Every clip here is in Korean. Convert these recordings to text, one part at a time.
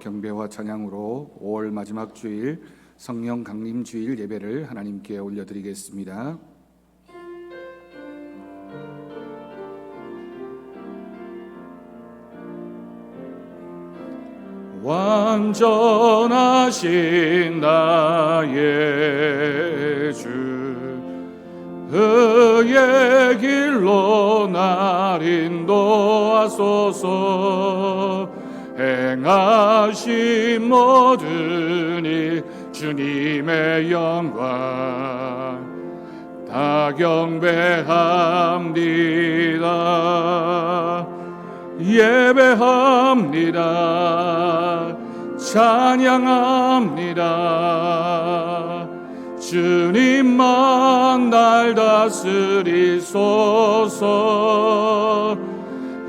경배와 찬양으로 5월 마지막 주일 성령 강림 주일 예배를 하나님께 올려드리겠습니다. 완전하신 나의 주 그의 길로 날 인도하소서. 행하신 모든 일 주님의 영광 다 경배합니다. 예배합니다. 찬양합니다. 주님만 날 다스리소서.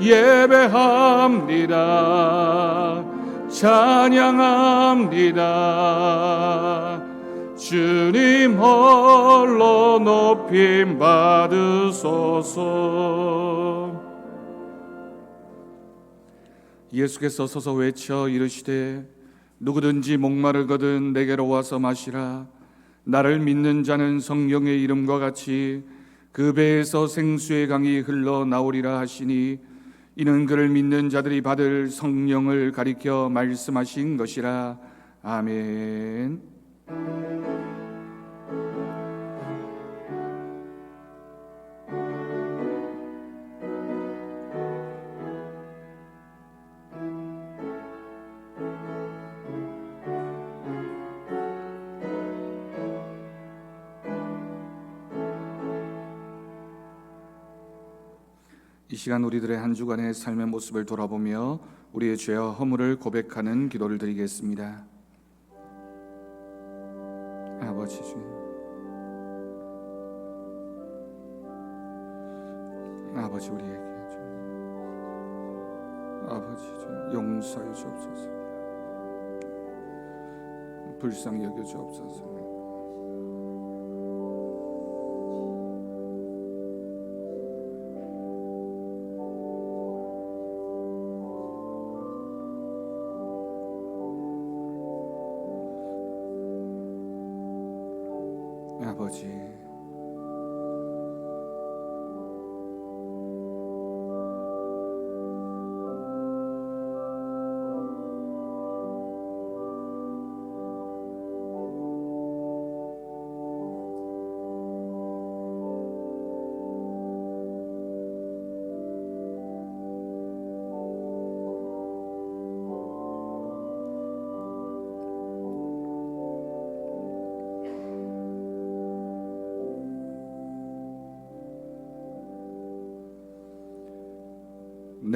예배합니다. 찬양합니다. 주님 홀로 높임 받으소서. 예수께서 서서 외쳐 이르시되 누구든지 목마르거든 내게로 와서 마시라. 나를 믿는 자는 성령의 이름과 같이 그 배에서 생수의 강이 흘러나오리라 하시니 이는 그를 믿는 자들이 받을 성령을 가리켜 말씀하신 것이라. 아멘. 이 시간 우리들의 한 주간의 삶의 모습을 돌아보며 우리의 죄와 허물을 고백하는 기도를 드리겠습니다. 아버지 주님, 아버지 우리에게 아버지 주님 용서해 주옵소서. 불쌍히 여겨 주옵소서. 아버지,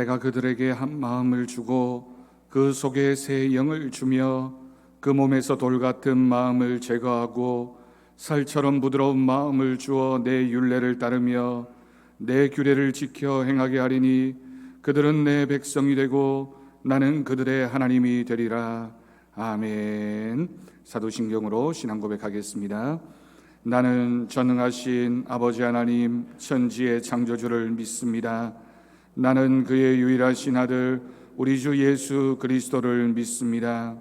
내가 그들에게 한 마음을 주고 그 속에 새 영을 주며 그 몸에서 돌 같은 마음을 제거하고 살처럼 부드러운 마음을 주어 내 율례를 따르며 내 규례를 지켜 행하게 하리니 그들은 내 백성이 되고 나는 그들의 하나님이 되리라. 아멘. 사도신경으로 신앙 고백하겠습니다. 나는 전능하신 아버지 하나님 천지의 창조주를 믿습니다. 나는 그의 유일하신 아들 우리 주 예수 그리스도를 믿습니다.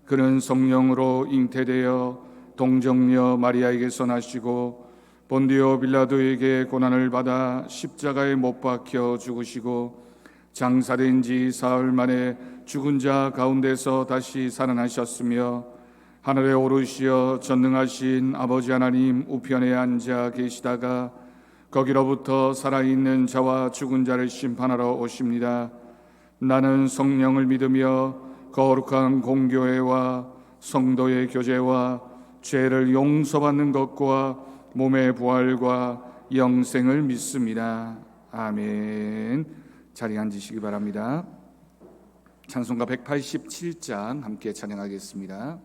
그는 성령으로 잉태되어 동정녀 마리아에게서 나시고 본디오 빌라도에게 고난을 받아 십자가에 못 박혀 죽으시고 장사된 지 사흘 만에 죽은 자 가운데서 다시 살아나셨으며 하늘에 오르시어 전능하신 아버지 하나님 우편에 앉아 계시다가 거기로부터 살아있는 자와 죽은 자를 심판하러 오십니다. 나는 성령을 믿으며 거룩한 공교회와 성도의 교제와 죄를 용서받는 것과 몸의 부활과 영생을 믿습니다. 아멘. 자리에 앉으시기 바랍니다. 찬송가 187장 함께 찬양하겠습니다.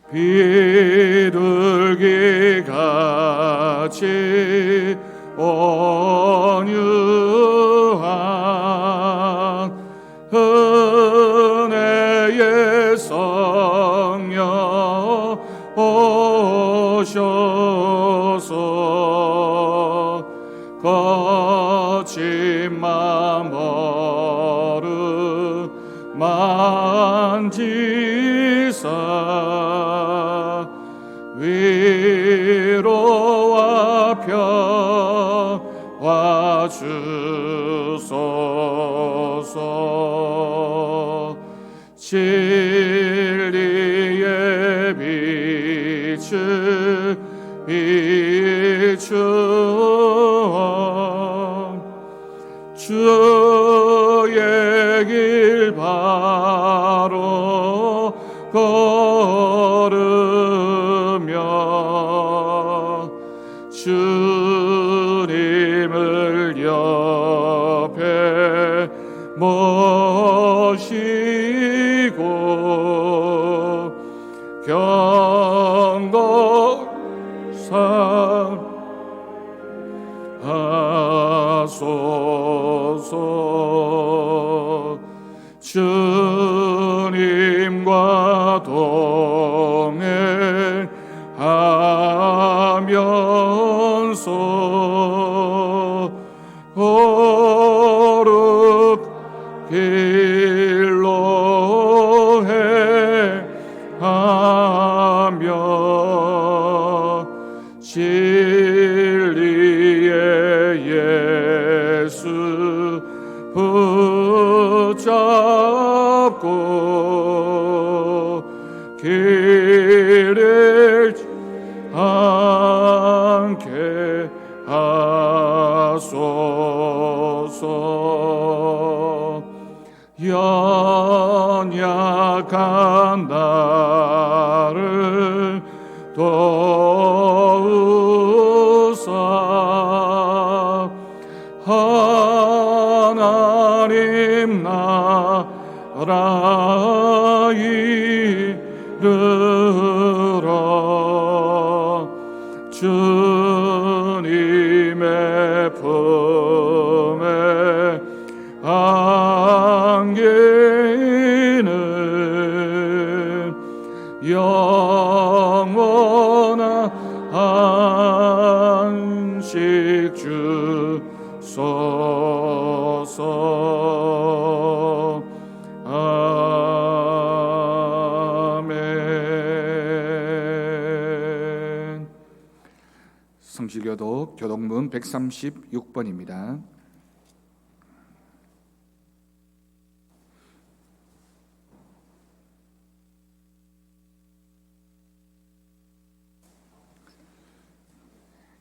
비둘기 같이 온유한 은혜의 성령 오셔서 거짓말 만지사 위로와 평화 주소서. 진리의 빛을 비추어 주의 길 바로 걸으며 주님을 옆에 모시고 경건하소서. 주님과 동행하면서 거룩 길로 행하며 진리의 예수 붙잡고 길을 함께 하소서. 연약한 나를 도우사 하나님 나라 이르러 주님의 품에 안기는 영원한 안식 주소서. 아멘. 성실교독 교독문 136번입니다.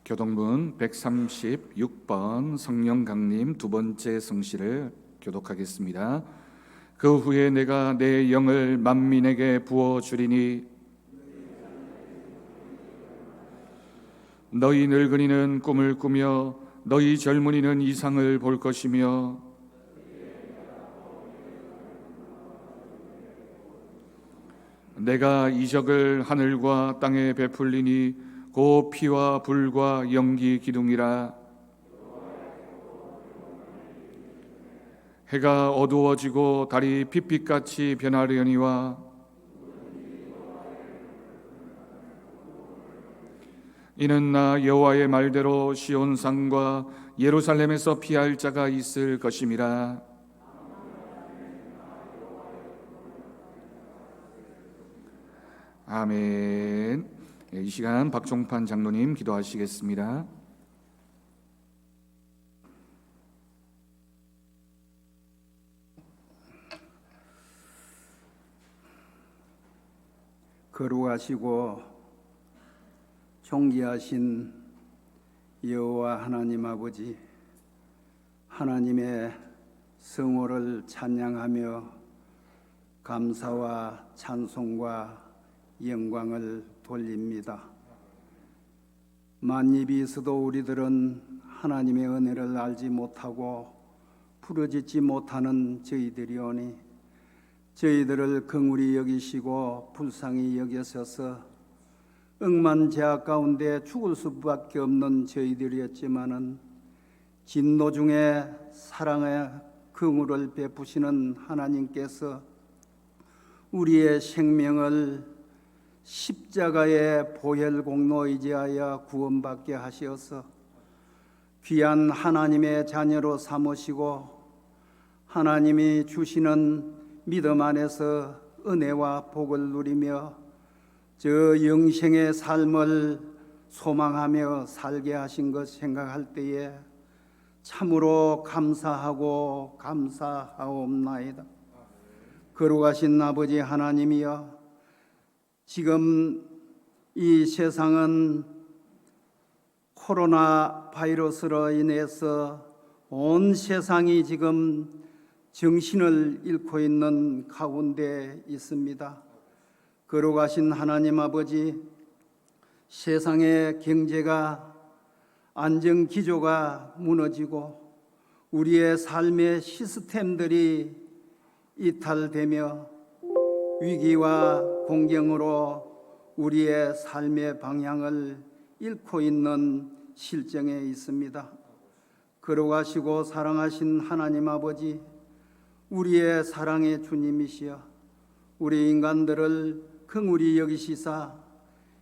교독문 136번 성령 강림 두 번째 성시를 교독하겠습니다. 그 후에 내가 내 영을 만민에게 부어 주리니 너희 늙은이는 꿈을 꾸며 너희 젊은이는 이상을 볼 것이며 내가 이적을 하늘과 땅에 베풀리니 곧 피와 불과 연기 기둥이라. 해가 어두워지고 달이 핏빛같이 변하려니와 이는 나 여호와의 말대로 시온산과 예루살렘에서 피할 자가 있을 것임이라. 아멘. 이 시간 박종판 장로님 기도하시겠습니다. 거룩하시고 존귀하신 여호와 하나님 아버지, 하나님의 성호를 찬양하며 감사와 찬송과 영광을 돌립니다. 만입이 있어도 우리들은 하나님의 은혜를 알지 못하고 부르짖지 못하는 저희들이오니 저희들을 긍휼히 여기시고 불쌍히 여기셔서 억만 죄악 가운데 죽을 수밖에 없는 저희들이었지만은 진노 중에 사랑의 긍휼을 베푸시는 하나님께서 우리의 생명을 십자가의 보혈 공로 의지하여 구원받게 하시어서 귀한 하나님의 자녀로 삼으시고 하나님이 주시는 믿음 안에서 은혜와 복을 누리며 저 영생의 삶을 소망하며 살게 하신 것 생각할 때에 참으로 감사하고 감사하옵나이다. 거룩하신 아버지 하나님이여, 지금 이 세상은 코로나 바이러스로 인해서 온 세상이 지금 정신을 잃고 있는 가운데 있습니다. 거룩하신 하나님 아버지, 세상의 경제가 안정 기조가 무너지고 우리의 삶의 시스템들이 이탈되며 위기와 공경으로 우리의 삶의 방향을 잃고 있는 실정에 있습니다. 거룩하시고 사랑하신 하나님 아버지, 우리의 사랑의 주님이시여 우리 인간들을 긍휼히 여기시사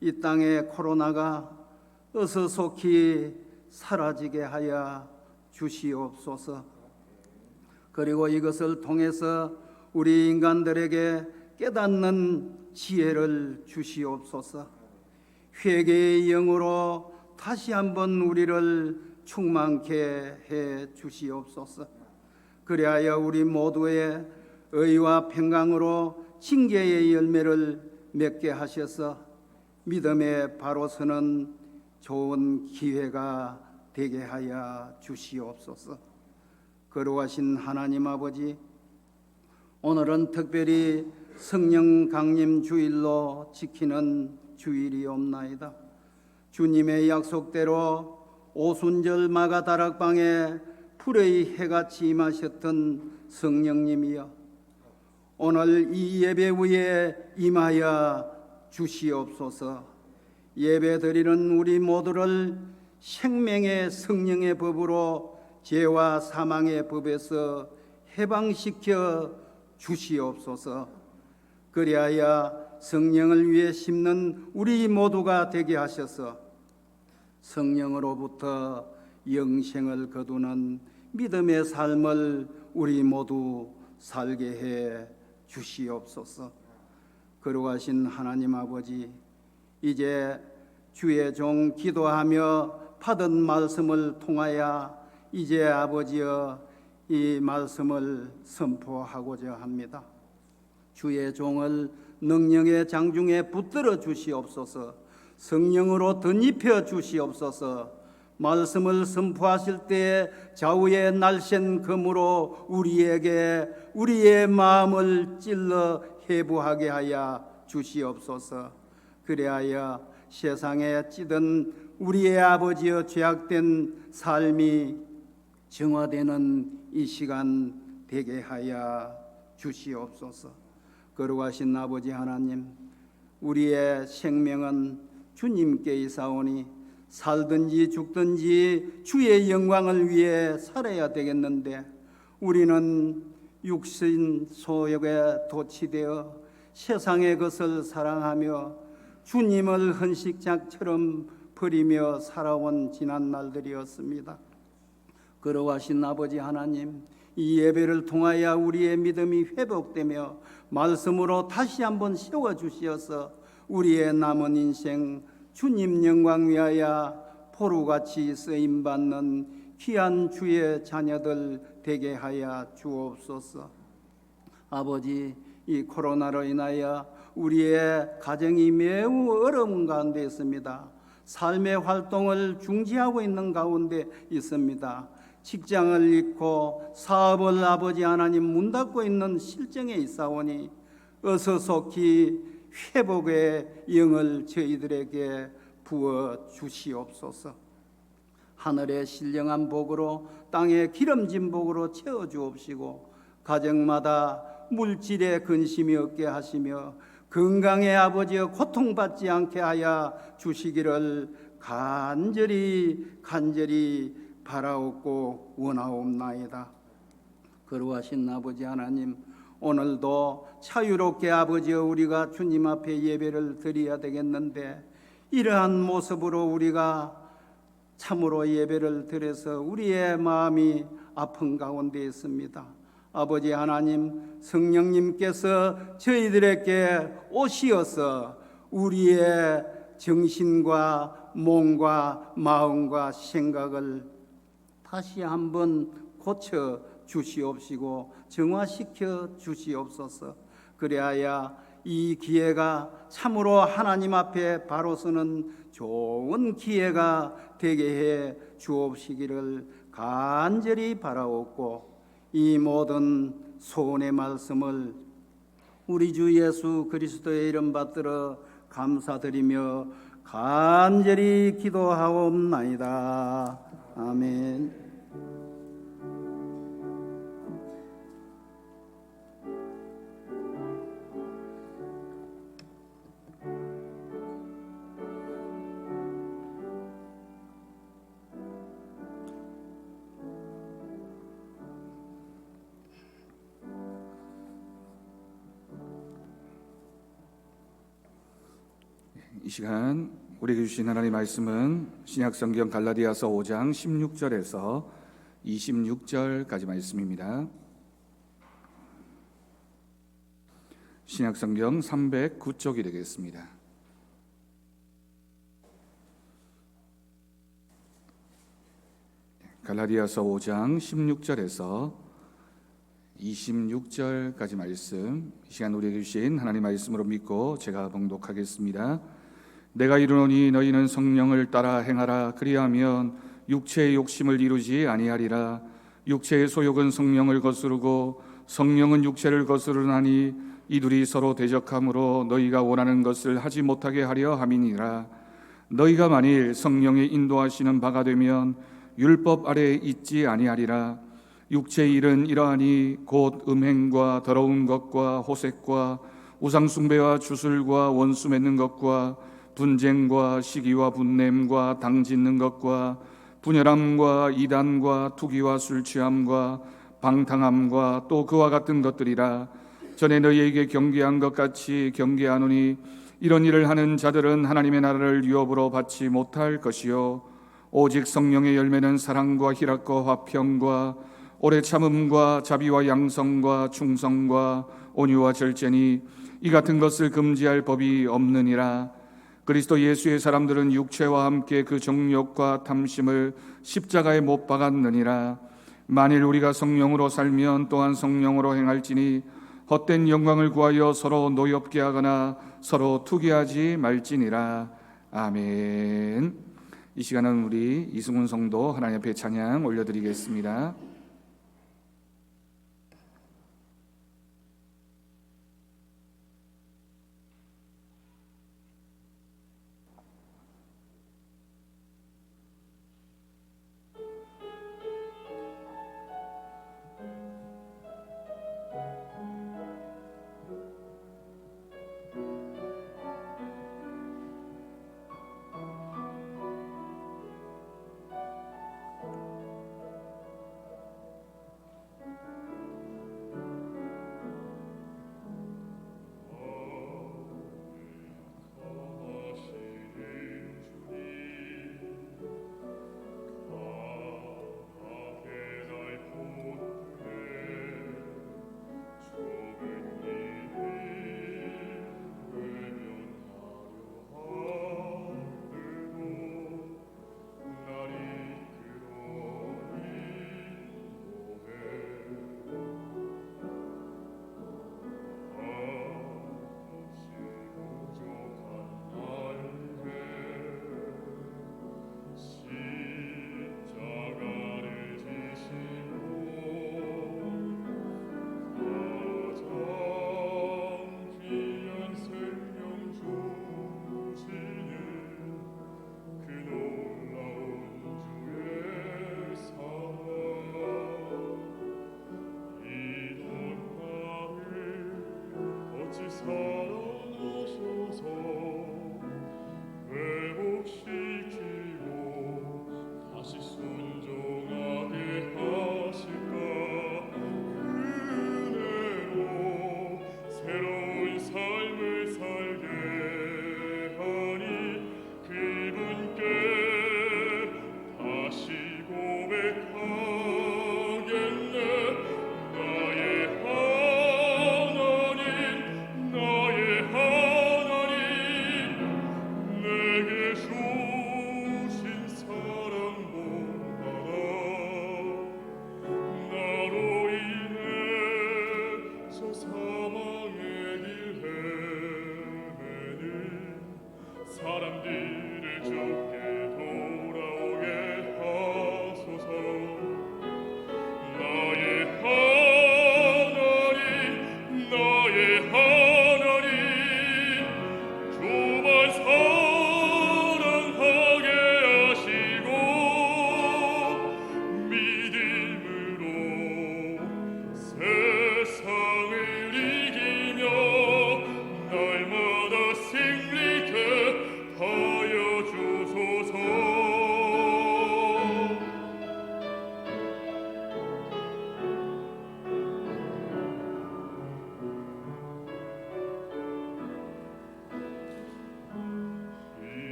이 땅의 코로나가 어서 속히 사라지게 하여 주시옵소서. 그리고 이것을 통해서 우리 인간들에게 깨닫는 지혜를 주시옵소서. 회개의 영으로 다시 한번 우리를 충만케 해 주시옵소서. 그리하여 우리 모두의 의와 평강으로 징계의 열매를 맺게 하셔서 믿음에 바로 서는 좋은 기회가 되게 하여 주시옵소서. 거룩하신 하나님 아버지, 오늘은 특별히 성령 강림 주일로 지키는 주일이옵나이다. 주님의 약속대로 오순절 마가다락방에 불의 해같이 임하셨던 성령님이여, 오늘 이 예배 위에 임하여 주시옵소서. 예배 드리는 우리 모두를 생명의 성령의 법으로 죄와 사망의 법에서 해방시켜 주시옵소서. 그리하여 성령을 위해 심는 우리 모두가 되게 하셔서 성령으로부터 영생을 거두는 믿음의 삶을 우리 모두 살게 해 주시옵소서. 거룩하신 하나님 아버지, 이제 주의 종 기도하며 받은 말씀을 통하여 이제 아버지여 이 말씀을 선포하고자 합니다. 주의 종을 능력의 장중에 붙들어 주시옵소서. 성령으로 덧입혀 주시옵소서. 말씀을 선포하실 때 좌우의 날쌘 검으로 우리에게 우리의 마음을 찔러 해부하게 하여 주시옵소서. 그리하여 세상에 찌든 우리의 아버지여 죄악된 삶이 정화되는 이 시간 되게 하여 주시옵소서. 거룩하신 아버지 하나님, 우리의 생명은 주님께 있사오니 살든지 죽든지 주의 영광을 위해 살아야 되겠는데 우리는 육신 소욕에 도취되어 세상의 것을 사랑하며 주님을 헌식장처럼 버리며 살아온 지난 날들이었습니다. 거룩하신 아버지 하나님, 이 예배를 통하여 우리의 믿음이 회복되며 말씀으로 다시 한번 세워주시어서 우리의 남은 인생 주님 영광 위하여 포로같이 쓰임받는 귀한 주의 자녀들 되게 하여 주옵소서. 아버지, 이 코로나로 인하여 우리의 가정이 매우 어려운 가운데 있습니다. 삶의 활동을 중지하고 있는 가운데 있습니다. 직장을 잃고 사업을 아버지 하나님 문 닫고 있는 실정에 있사오니 어서 속히 회복의 영을 저희들에게 부어 주시옵소서. 하늘의 신령한 복으로 땅의 기름진 복으로 채워 주옵시고 가정마다 물질의 근심이 없게 하시며 건강의 아버지여 고통받지 않게 하여 주시기를 간절히 바라옵고 원하옵나이다. 거룩하신 아버지 하나님, 오늘도 자유롭게 아버지여 우리가 주님 앞에 예배를 드려야 되겠는데 이러한 모습으로 우리가 참으로 예배를 드려서 우리의 마음이 아픈 가운데 있습니다. 아버지 하나님, 성령님께서 저희들에게 오시어서 우리의 정신과 몸과 마음과 생각을 다시 한번 고쳐 주시옵시고 정화시켜 주시옵소서. 그리하여 이 기회가 참으로 하나님 앞에 바로 서는 좋은 기회가 되게 해 주옵시기를 간절히 바라옵고, 이 모든 소원의 말씀을 우리 주 예수 그리스도의 이름 받들어 감사드리며 간절히 기도하옵나이다. 아멘. 이 시간 우리에게 주신 하나님의 말씀은 신약성경 갈라디아서 5장 16절에서 26절까지 말씀입니다. 신약성경 309쪽이 되겠습니다. 갈라디아서 5장 16절에서 26절까지 말씀, 이 시간 우리에게 주신 하나님의 말씀으로 믿고 제가 봉독하겠습니다. 내가 이르노니 너희는 성령을 따라 행하라. 그리하면 육체의 욕심을 이루지 아니하리라. 육체의 소욕은 성령을 거스르고 성령은 육체를 거스르나니 이둘이 서로 대적함으로 너희가 원하는 것을 하지 못하게 하려 함이니라. 너희가 만일 성령의 인도하시는 바가 되면 율법 아래에 있지 아니하리라. 육체의 일은 이러하니 곧 음행과 더러운 것과 호색과 우상숭배와 주술과 원수 맺는 것과 분쟁과 시기와 분냄과 당짓는 것과 분열함과 이단과 투기와 술취함과 방탕함과 또 그와 같은 것들이라. 전에 너희에게 경계한 것 같이 경계하노니 이런 일을 하는 자들은 하나님의 나라를 유업으로 받지 못할 것이요 오직 성령의 열매는 사랑과 희락과 화평과 오래 참음과 자비와 양성과 충성과 온유와 절제니 이 같은 것을 금지할 법이 없느니라. 그리스도 예수의 사람들은 육체와 함께 그 정욕과 탐심을 십자가에 못 박았느니라. 만일 우리가 성령으로 살면 또한 성령으로 행할지니 헛된 영광을 구하여 서로 노엽게 하거나 서로 투기하지 말지니라. 아멘. 이 시간은 우리 이승훈 성도 하나님 앞에 찬양 올려드리겠습니다.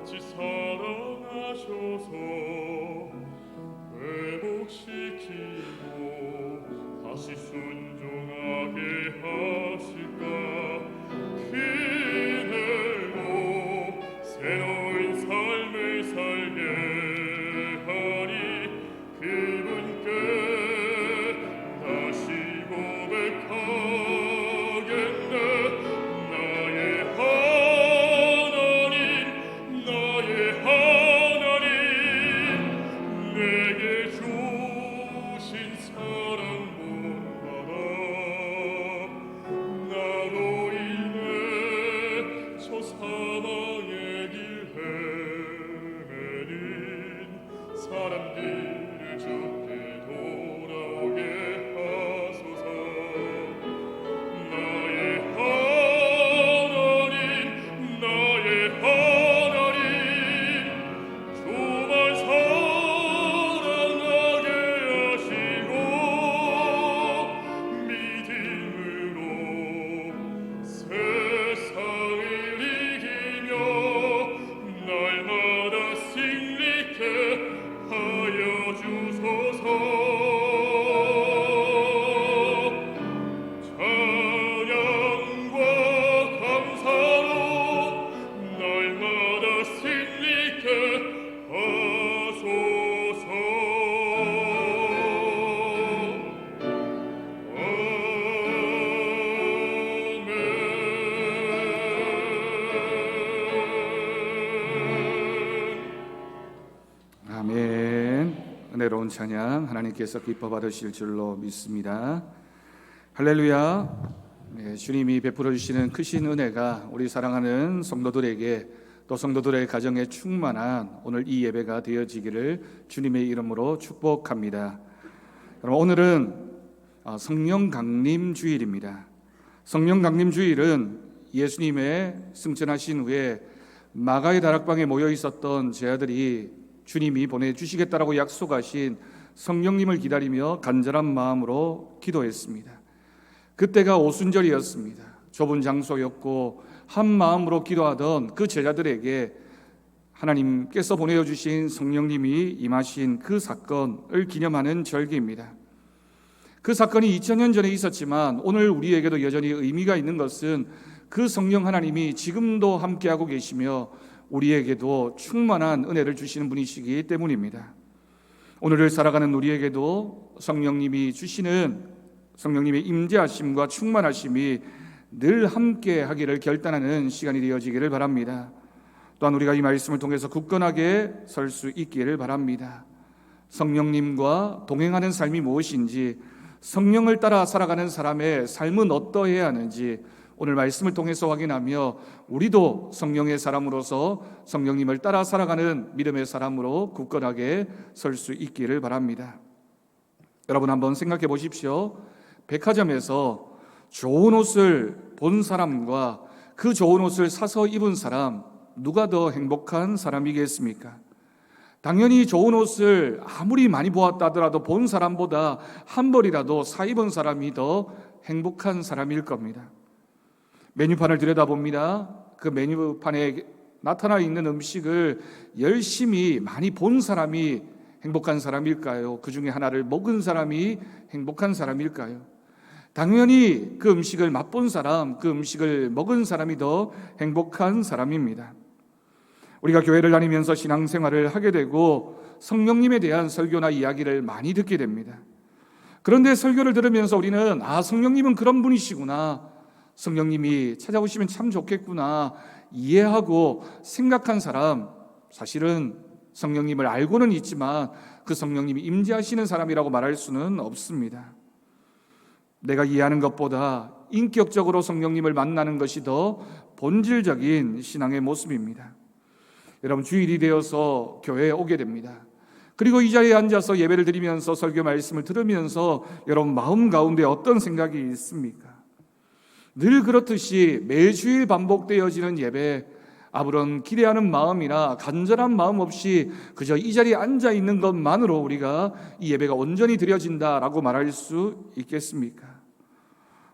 어찌 사랑하셔서 회복시키고 다시 순종하게 하실까. 기대고 새로운 삶을 살게 하리. 그분께 다시 고백하겠네. 나의 하나님 내게 주신 사랑 본받아. 나로 인해 저 사망의 길 헤매는 사람들을 주께 돌아오게 하소서. 나의 하나님 주만 사랑하게 하시고 믿음으로 세상을 이기며 날마다 승리케 하여 주소서. 찬양과 감사로 날마다 승리케 하소서. 아멘. 아멘. 은혜로운 찬양 하나님께서 기뻐 받으실 줄로 믿습니다. 할렐루야. 네, 주님이 베풀어 주시는 크신 은혜가 우리 사랑하는 성도들에게 또 성도들의 가정에 충만한 오늘 이 예배가 되어지기를 주님의 이름으로 축복합니다. 여러분, 오늘은 성령 강림 주일입니다. 성령 강림 주일은 예수님의 승천하신 후에 마가의 다락방에 모여 있었던 제자들이 주님이 보내주시겠다라고 약속하신 성령님을 기다리며 간절한 마음으로 기도했습니다. 그때가 오순절이었습니다. 좁은 장소였고 한 마음으로 기도하던 그 제자들에게 하나님께서 보내주신 성령님이 임하신 그 사건을 기념하는 절기입니다. 그 사건이 2000년 전에 있었지만 오늘 우리에게도 여전히 의미가 있는 것은 그 성령 하나님이 지금도 함께하고 계시며 우리에게도 충만한 은혜를 주시는 분이시기 때문입니다. 오늘을 살아가는 우리에게도 성령님이 주시는 성령님의 임재하심과 충만하심이 늘 함께 하기를 결단하는 시간이 되어지기를 바랍니다. 또한 우리가 이 말씀을 통해서 굳건하게 설 수 있기를 바랍니다. 성령님과 동행하는 삶이 무엇인지, 성령을 따라 살아가는 사람의 삶은 어떠해야 하는지 오늘 말씀을 통해서 확인하며 우리도 성령의 사람으로서 성령님을 따라 살아가는 믿음의 사람으로 굳건하게 설 수 있기를 바랍니다. 여러분, 한번 생각해 보십시오. 백화점에서 좋은 옷을 본 사람과 그 좋은 옷을 사서 입은 사람, 누가 더 행복한 사람이겠습니까? 당연히 좋은 옷을 아무리 많이 보았다 하더라도 본 사람보다 한 벌이라도 사 입은 사람이 더 행복한 사람일 겁니다. 메뉴판을 들여다봅니다. 그 메뉴판에 나타나 있는 음식을 열심히 많이 본 사람이 행복한 사람일까요? 그 중에 하나를 먹은 사람이 행복한 사람일까요? 당연히 그 음식을 맛본 사람, 그 음식을 먹은 사람이 더 행복한 사람입니다. 우리가 교회를 다니면서 신앙생활을 하게 되고 성령님에 대한 설교나 이야기를 많이 듣게 됩니다. 그런데 설교를 들으면서 우리는 성령님은 그런 분이시구나, 성령님이 찾아오시면 참 좋겠구나 이해하고 생각한 사람, 사실은 성령님을 알고는 있지만 그 성령님이 임재하시는 사람이라고 말할 수는 없습니다. 내가 이해하는 것보다 인격적으로 성령님을 만나는 것이 더 본질적인 신앙의 모습입니다. 여러분, 주일이 되어서 교회에 오게 됩니다. 그리고 이 자리에 앉아서 예배를 드리면서 설교 말씀을 들으면서 여러분 마음 가운데 어떤 생각이 있습니까? 늘 그렇듯이 매주일 반복되어지는 예배, 아무런 기대하는 마음이나 간절한 마음 없이 그저 이 자리에 앉아 있는 것만으로 우리가 이 예배가 온전히 드려진다라고 말할 수 있겠습니까?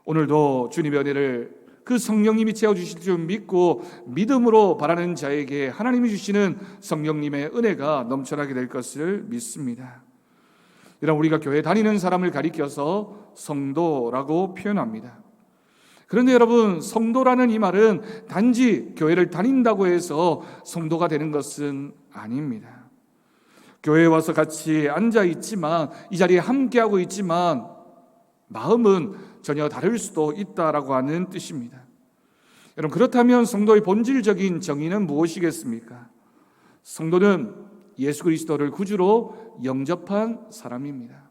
오늘도 주님의 은혜를 그 성령님이 채워주실 줄 믿고 믿음으로 바라는 자에게 하나님이 주시는 성령님의 은혜가 넘쳐나게 될 것을 믿습니다. 여러분, 우리가 교회 다니는 사람을 가리켜서 성도라고 표현합니다. 그런데 여러분, 성도라는 이 말은 단지 교회를 다닌다고 해서 성도가 되는 것은 아닙니다. 교회에 와서 같이 앉아 있지만, 이 자리에 함께하고 있지만 마음은 전혀 다를 수도 있다라고 하는 뜻입니다. 여러분, 그렇다면 성도의 본질적인 정의는 무엇이겠습니까? 성도는 예수 그리스도를 구주로 영접한 사람입니다.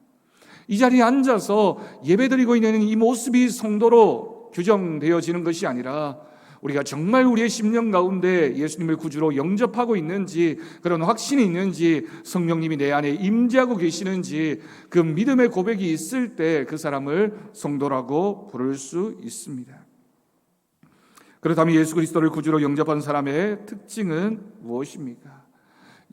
이 자리에 앉아서 예배드리고 있는 이 모습이 성도로 규정되어지는 것이 아니라 우리가 정말 우리의 심령 가운데 예수님을 구주로 영접하고 있는지, 그런 확신이 있는지, 성령님이 내 안에 임재하고 계시는지, 그 믿음의 고백이 있을 때 그 사람을 성도라고 부를 수 있습니다. 그렇다면 예수 그리스도를 구주로 영접한 사람의 특징은 무엇입니까?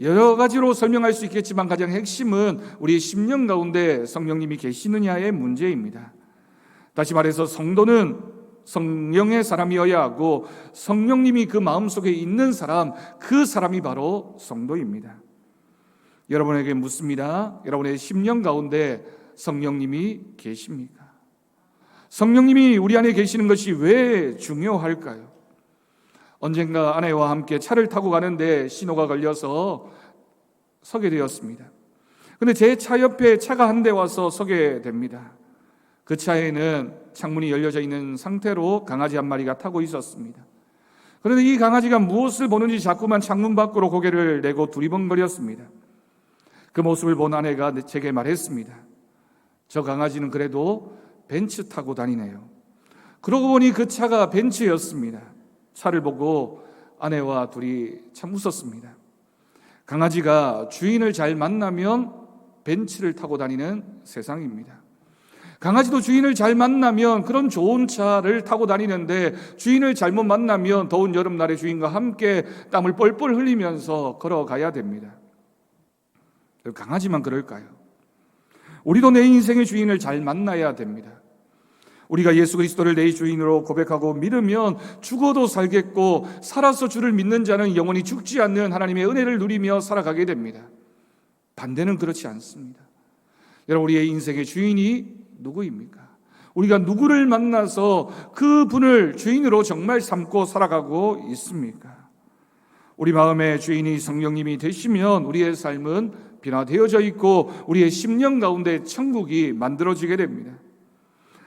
여러 가지로 설명할 수 있겠지만 가장 핵심은 우리의 심령 가운데 성령님이 계시느냐의 문제입니다. 다시 말해서 성도는 성령의 사람이어야 하고, 성령님이 그 마음속에 있는 사람, 그 사람이 바로 성도입니다. 여러분에게 묻습니다. 여러분의 심령 가운데 성령님이 계십니까? 성령님이 우리 안에 계시는 것이 왜 중요할까요? 언젠가 아내와 함께 차를 타고 가는데 신호가 걸려서 서게 되었습니다. 그런데 제 차 옆에 차가 한 대 와서 서게 됩니다. 그 차에는 창문이 열려져 있는 상태로 강아지 한 마리가 타고 있었습니다. 그런데 이 강아지가 무엇을 보는지 자꾸만 창문 밖으로 고개를 내고 두리번거렸습니다. 그 모습을 본 아내가 제게 말했습니다. 저 강아지는 그래도 벤츠 타고 다니네요. 그러고 보니 그 차가 벤츠였습니다. 차를 보고 아내와 둘이 참 웃었습니다. 강아지가 주인을 잘 만나면 벤츠를 타고 다니는 세상입니다. 강아지도 주인을 잘 만나면 그런 좋은 차를 타고 다니는데, 주인을 잘못 만나면 더운 여름날에 주인과 함께 땀을 뻘뻘 흘리면서 걸어가야 됩니다. 강아지만 그럴까요? 우리도 내 인생의 주인을 잘 만나야 됩니다. 우리가 예수 그리스도를 내 주인으로 고백하고 믿으면 죽어도 살겠고, 살아서 주를 믿는 자는 영원히 죽지 않는 하나님의 은혜를 누리며 살아가게 됩니다. 반대는 그렇지 않습니다. 여러분, 우리의 인생의 주인이 누구입니까? 우리가 누구를 만나서 그 분을 주인으로 정말 삼고 살아가고 있습니까? 우리 마음의 주인이 성령님이 되시면 우리의 삶은 변화되어져 있고 우리의 심령 가운데 천국이 만들어지게 됩니다.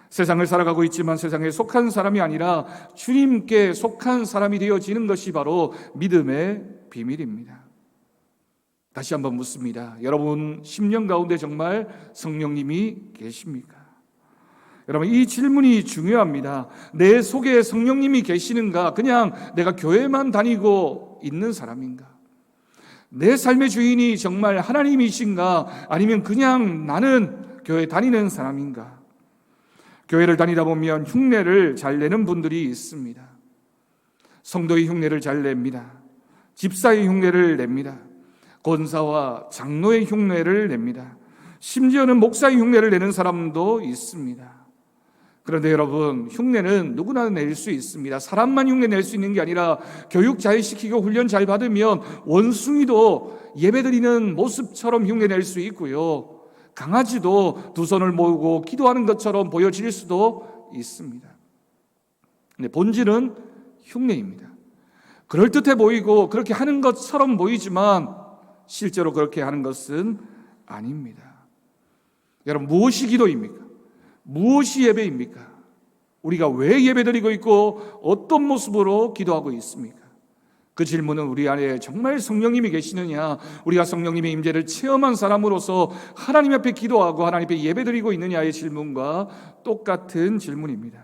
세상을 살아가고 있지만 세상에 속한 사람이 아니라 주님께 속한 사람이 되어지는 것이 바로 믿음의 비밀입니다. 다시 한번 묻습니다. 여러분 심령 가운데 정말 성령님이 계십니까? 여러분, 이 질문이 중요합니다. 내 속에 성령님이 계시는가? 그냥 내가 교회만 다니고 있는 사람인가? 내 삶의 주인이 정말 하나님이신가? 아니면 그냥 나는 교회 다니는 사람인가? 교회를 다니다 보면 흉내를 잘 내는 분들이 있습니다. 성도의 흉내를 잘 냅니다. 집사의 흉내를 냅니다. 권사와 장로의 흉내를 냅니다. 심지어는 목사의 흉내를 내는 사람도 있습니다. 그런데 여러분, 흉내는 누구나 낼 수 있습니다. 사람만 흉내 낼 수 있는 게 아니라 교육 잘 시키고 훈련 잘 받으면 원숭이도 예배드리는 모습처럼 흉내 낼 수 있고요, 강아지도 두 손을 모으고 기도하는 것처럼 보여질 수도 있습니다. 근데 본질은 흉내입니다. 그럴듯해 보이고 그렇게 하는 것처럼 보이지만 실제로 그렇게 하는 것은 아닙니다. 여러분, 무엇이 기도입니까? 무엇이 예배입니까? 우리가 왜 예배드리고 있고 어떤 모습으로 기도하고 있습니까? 그 질문은 우리 안에 정말 성령님이 계시느냐, 우리가 성령님의 임재를 체험한 사람으로서 하나님 앞에 기도하고 하나님 앞에 예배드리고 있느냐의 질문과 똑같은 질문입니다.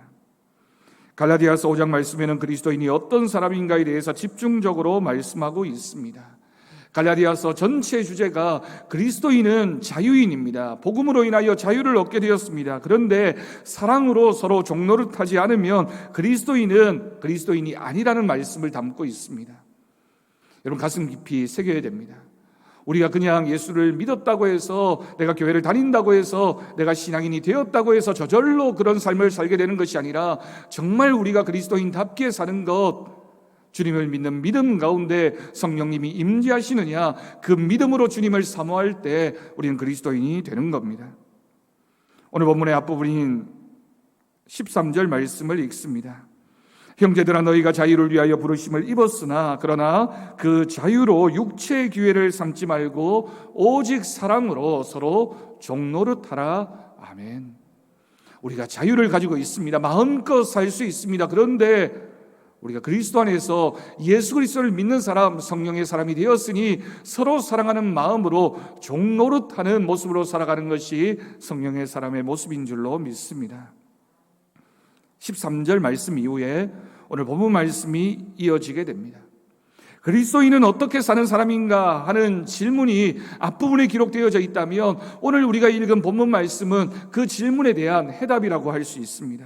갈라디아서 5장 말씀에는 그리스도인이 어떤 사람인가에 대해서 집중적으로 말씀하고 있습니다. 갈라디아서 전체 주제가 그리스도인은 자유인입니다. 복음으로 인하여 자유를 얻게 되었습니다. 그런데 사랑으로 서로 종노릇하지 않으면 그리스도인은 그리스도인이 아니라는 말씀을 담고 있습니다. 여러분, 가슴 깊이 새겨야 됩니다. 우리가 그냥 예수를 믿었다고 해서, 내가 교회를 다닌다고 해서, 내가 신앙인이 되었다고 해서 저절로 그런 삶을 살게 되는 것이 아니라 정말 우리가 그리스도인답게 사는 것, 주님을 믿는 믿음 가운데 성령님이 임재하시느냐, 그 믿음으로 주님을 사모할 때 우리는 그리스도인이 되는 겁니다. 오늘 본문의 앞부분인 13절 말씀을 읽습니다. 형제들아, 너희가 자유를 위하여 부르심을 입었으나 그러나 그 자유로 육체의 기회를 삼지 말고 오직 사랑으로 서로 종노릇하라. 아멘. 우리가 자유를 가지고 있습니다. 마음껏 살 수 있습니다. 그런데 우리가 그리스도 안에서 예수 그리스도를 믿는 사람, 성령의 사람이 되었으니 서로 사랑하는 마음으로 종노릇하는 모습으로 살아가는 것이 성령의 사람의 모습인 줄로 믿습니다. 13절 말씀 이후에 오늘 본문 말씀이 이어지게 됩니다. 그리스도인은 어떻게 사는 사람인가 하는 질문이 앞부분에 기록되어져 있다면 오늘 우리가 읽은 본문 말씀은 그 질문에 대한 해답이라고 할 수 있습니다.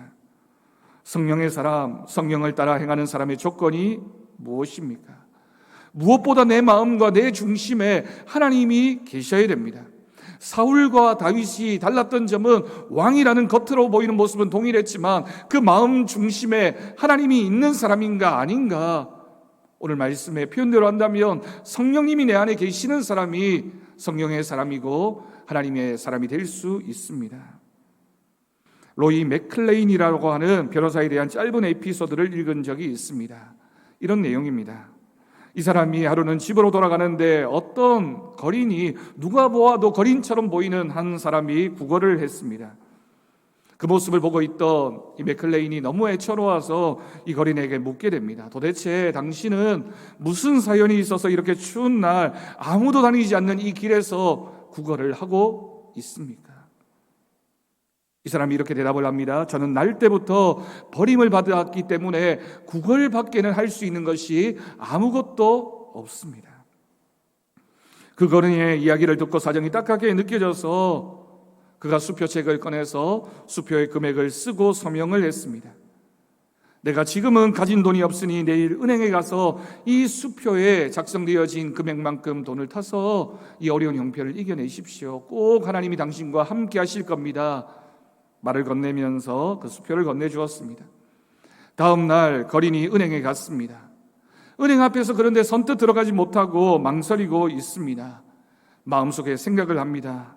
성령의 사람, 성령을 따라 행하는 사람의 조건이 무엇입니까? 무엇보다 내 마음과 내 중심에 하나님이 계셔야 됩니다. 사울과 다윗이 달랐던 점은 왕이라는 겉으로 보이는 모습은 동일했지만 그 마음 중심에 하나님이 있는 사람인가 아닌가, 오늘 말씀의 표현대로 한다면 성령님이 내 안에 계시는 사람이 성령의 사람이고 하나님의 사람이 될 수 있습니다. 로이 맥클레인이라고 하는 변호사에 대한 짧은 에피소드를 읽은 적이 있습니다. 이런 내용입니다. 이 사람이 하루는 집으로 돌아가는데 어떤 거린이, 누가 보아도 거린처럼 보이는 한 사람이 구걸을 했습니다. 그 모습을 보고 있던 이 맥클레인이 너무 애처로워서 이 거린에게 묻게 됩니다. 도대체 당신은 무슨 사연이 있어서 이렇게 추운 날 아무도 다니지 않는 이 길에서 구걸을 하고 있습니까? 이 사람이 이렇게 대답을 합니다. 저는 날 때부터 버림을 받았기 때문에 구걸밖에는 할 수 있는 것이 아무것도 없습니다. 그 거린의 이야기를 듣고 사정이 딱하게 느껴져서 그가 수표책을 꺼내서 수표의 금액을 쓰고 서명을 했습니다. 내가 지금은 가진 돈이 없으니 내일 은행에 가서 이 수표에 작성되어진 금액만큼 돈을 타서 이 어려운 형편을 이겨내십시오. 꼭 하나님이 당신과 함께 하실 겁니다. 말을 건네면서 그 수표를 건네주었습니다. 다음 날 거린이 은행에 갔습니다. 은행 앞에서 그런데 선뜻 들어가지 못하고 망설이고 있습니다. 마음속에 생각을 합니다.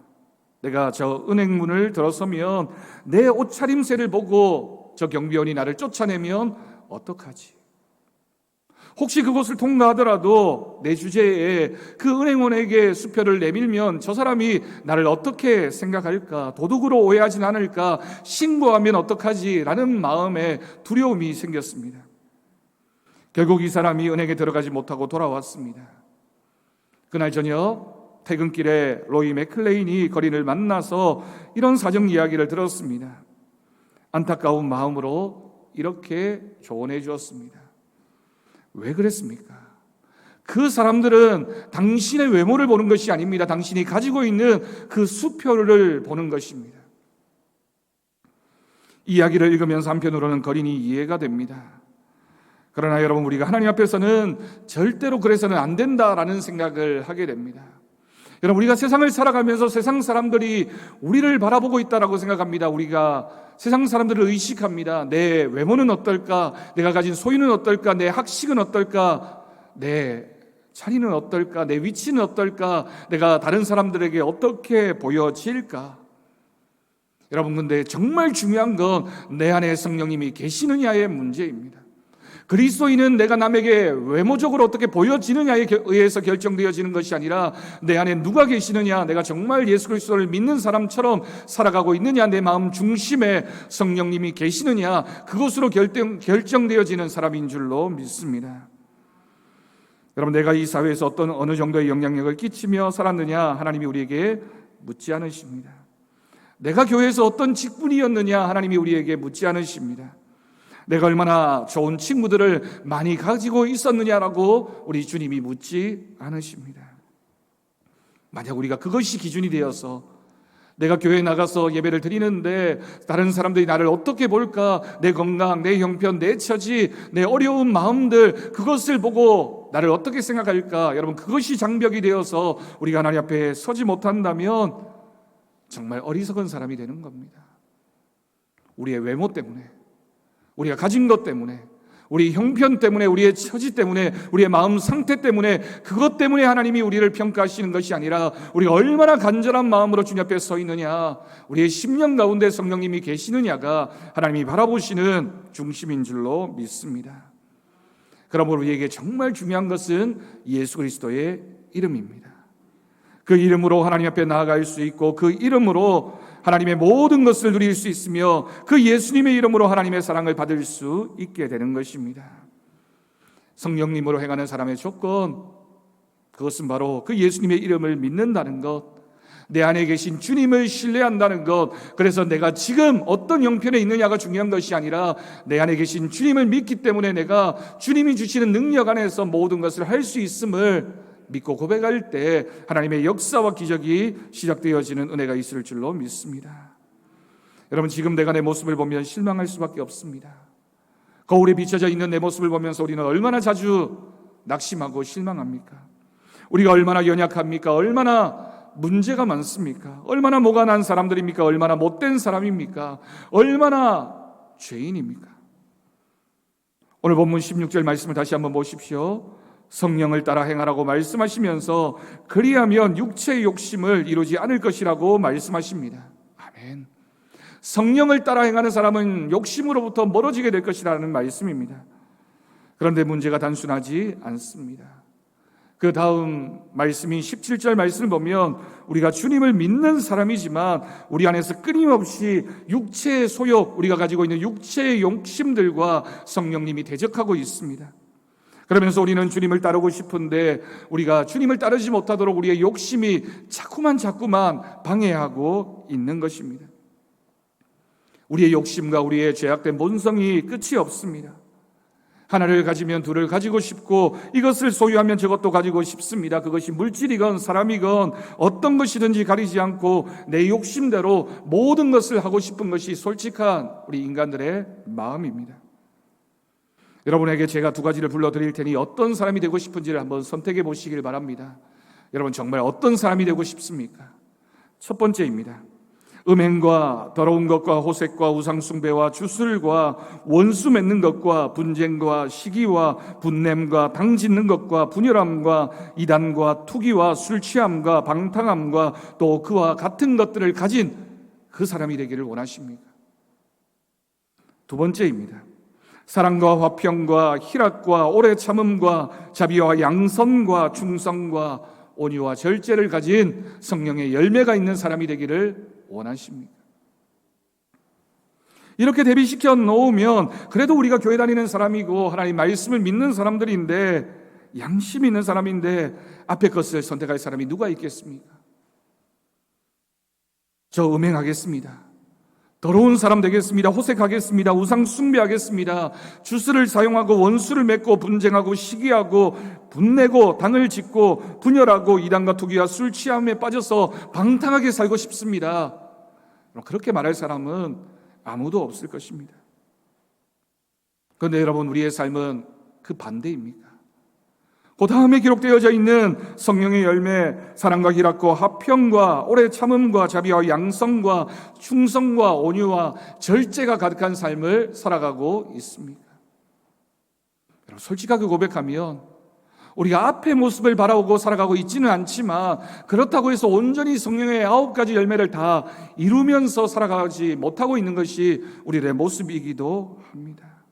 내가 저 은행 문을 들어서면 내 옷차림새를 보고 저 경비원이 나를 쫓아내면 어떡하지? 혹시 그곳을 통과하더라도 내 주제에 그 은행원에게 수표를 내밀면 저 사람이 나를 어떻게 생각할까? 도둑으로 오해하진 않을까? 신고하면 어떡하지? 라는 마음에 두려움이 생겼습니다. 결국 이 사람이 은행에 들어가지 못하고 돌아왔습니다. 그날 저녁 퇴근길에 로이 맥클레인이 거린을 만나서 이런 사정 이야기를 들었습니다. 안타까운 마음으로 이렇게 조언해 주었습니다. 왜 그랬습니까? 그 사람들은 당신의 외모를 보는 것이 아닙니다. 당신이 가지고 있는 그 수표를 보는 것입니다. 이 이야기를 읽으면서 한편으로는 거린이 이해가 됩니다. 그러나 여러분, 우리가 하나님 앞에서는 절대로 그래서는 안 된다라는 생각을 하게 됩니다. 여러분, 우리가 세상을 살아가면서 세상 사람들이 우리를 바라보고 있다라고 생각합니다. 우리가 세상 사람들을 의식합니다. 내 외모는 어떨까? 내가 가진 소유는 어떨까? 내 학식은 어떨까? 내 자리는 어떨까? 내 위치는 어떨까? 내가 다른 사람들에게 어떻게 보여질까? 여러분, 근데 정말 중요한 건 내 안에 성령님이 계시느냐의 문제입니다. 그리스도인은 내가 남에게 외모적으로 어떻게 보여지느냐에 의해서 결정되어지는 것이 아니라 내 안에 누가 계시느냐, 내가 정말 예수 그리스도를 믿는 사람처럼 살아가고 있느냐, 내 마음 중심에 성령님이 계시느냐, 그것으로 결정되어지는 사람인 줄로 믿습니다. 여러분, 내가 이 사회에서 어느 정도의 영향력을 끼치며 살았느냐, 하나님이 우리에게 묻지 않으십니다. 내가 교회에서 어떤 직분이었느냐, 하나님이 우리에게 묻지 않으십니다. 내가 얼마나 좋은 친구들을 많이 가지고 있었느냐라고 우리 주님이 묻지 않으십니다. 만약 우리가 그것이 기준이 되어서 내가 교회에 나가서 예배를 드리는데 다른 사람들이 나를 어떻게 볼까, 내 건강, 내 형편, 내 처지, 내 어려운 마음들, 그것을 보고 나를 어떻게 생각할까? 여러분, 그것이 장벽이 되어서 우리가 하나님 앞에 서지 못한다면 정말 어리석은 사람이 되는 겁니다. 우리의 외모 때문에, 우리가 가진 것 때문에, 우리 형편 때문에, 우리의 처지 때문에, 우리의 마음 상태 때문에, 그것 때문에 하나님이 우리를 평가하시는 것이 아니라 우리가 얼마나 간절한 마음으로 주님 앞에 서 있느냐, 우리의 심령 가운데 성령님이 계시느냐가 하나님이 바라보시는 중심인 줄로 믿습니다. 그러므로 우리에게 정말 중요한 것은 예수 그리스도의 이름입니다. 그 이름으로 하나님 앞에 나아갈 수 있고, 그 이름으로 하나님의 모든 것을 누릴 수 있으며, 그 예수님의 이름으로 하나님의 사랑을 받을 수 있게 되는 것입니다. 성령님으로 행하는 사람의 조건, 그것은 바로 그 예수님의 이름을 믿는다는 것, 내 안에 계신 주님을 신뢰한다는 것. 그래서 내가 지금 어떤 형편에 있느냐가 중요한 것이 아니라 내 안에 계신 주님을 믿기 때문에 내가 주님이 주시는 능력 안에서 모든 것을 할 수 있음을 믿고 고백할 때 하나님의 역사와 기적이 시작되어지는 은혜가 있을 줄로 믿습니다. 여러분, 지금 내가 내 모습을 보면 실망할 수밖에 없습니다. 거울에 비춰져 있는 내 모습을 보면서 우리는 얼마나 자주 낙심하고 실망합니까? 우리가 얼마나 연약합니까? 얼마나 문제가 많습니까? 얼마나 뭐가 난 사람들입니까? 얼마나 못된 사람입니까? 얼마나 죄인입니까? 오늘 본문 16절 말씀을 다시 한번 보십시오. 성령을 따라 행하라고 말씀하시면서 그리하면 육체의 욕심을 이루지 않을 것이라고 말씀하십니다. 아멘. 성령을 따라 행하는 사람은 욕심으로부터 멀어지게 될 것이라는 말씀입니다. 그런데 문제가 단순하지 않습니다. 그 다음 말씀인 17절 말씀을 보면 우리가 주님을 믿는 사람이지만 우리 안에서 끊임없이 육체의 소욕, 우리가 가지고 있는 육체의 욕심들과 성령님이 대적하고 있습니다. 그러면서 우리는 주님을 따르고 싶은데 우리가 주님을 따르지 못하도록 우리의 욕심이 자꾸만 방해하고 있는 것입니다. 우리의 욕심과 우리의 죄악된 본성이 끝이 없습니다. 하나를 가지면 둘을 가지고 싶고, 이것을 소유하면 저것도 가지고 싶습니다. 그것이 물질이건 사람이건 어떤 것이든지 가리지 않고 내 욕심대로 모든 것을 하고 싶은 것이 솔직한 우리 인간들의 마음입니다. 여러분에게 제가 두 가지를 불러드릴 테니 어떤 사람이 되고 싶은지를 한번 선택해 보시길 바랍니다. 여러분, 정말 어떤 사람이 되고 싶습니까? 첫 번째입니다. 음행과 더러운 것과 호색과 우상숭배와 주술과 원수 맺는 것과 분쟁과 시기와 분냄과 당짓는 것과 분열함과 이단과 투기와 술취함과 방탕함과 또 그와 같은 것들을 가진 그 사람이 되기를 원하십니까? 두 번째입니다. 사랑과 화평과 희락과 오래 참음과 자비와 양선과 충성과 온유와 절제를 가진 성령의 열매가 있는 사람이 되기를 원하십니까? 이렇게 대비시켜 놓으면 그래도 우리가 교회 다니는 사람이고 하나님 말씀을 믿는 사람들인데, 양심 있는 사람인데 앞에 것을 선택할 사람이 누가 있겠습니까? 저 음행하겠습니다. 더러운 사람 되겠습니다. 호색하겠습니다. 우상 숭배하겠습니다. 주술을 사용하고 원수를 맺고 분쟁하고 시기하고 분내고 당을 짓고 분열하고 이단과 투기와 술 취함에 빠져서 방탕하게 살고 싶습니다. 그렇게 말할 사람은 아무도 없을 것입니다. 그런데 여러분, 우리의 삶은 그 반대입니까? 그 다음에 기록되어져 있는 성령의 열매, 사랑과 희락과 화평과 오래 참음과 자비와 양성과 충성과 온유와 절제가 가득한 삶을 살아가고 있습니까? 여러분, 솔직하게 고백하면 우리가 앞의 모습을 바라보고 살아가고 있지는 않지만 그렇다고 해서 온전히 성령의 9가지 열매를 다 이루면서 살아가지 못하고 있는 것이 우리의 모습이기도 합니다.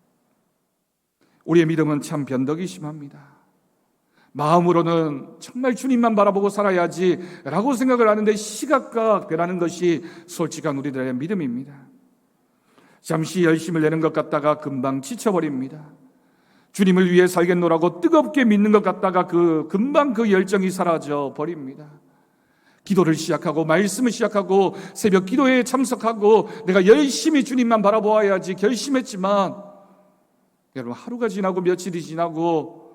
우리의 믿음은 참 변덕이 심합니다. 마음으로는 정말 주님만 바라보고 살아야지 라고 생각을 하는데 시각과 변하는 것이 솔직한 우리들의 믿음입니다. 잠시 열심을 내는 것 같다가 금방 지쳐버립니다. 주님을 위해 살겠노라고 뜨겁게 믿는 것 같다가 금방 그 열정이 사라져 버립니다. 기도를 시작하고 말씀을 시작하고 새벽 기도에 참석하고 내가 열심히 주님만 바라보아야지 결심했지만, 여러분, 하루가 지나고 며칠이 지나고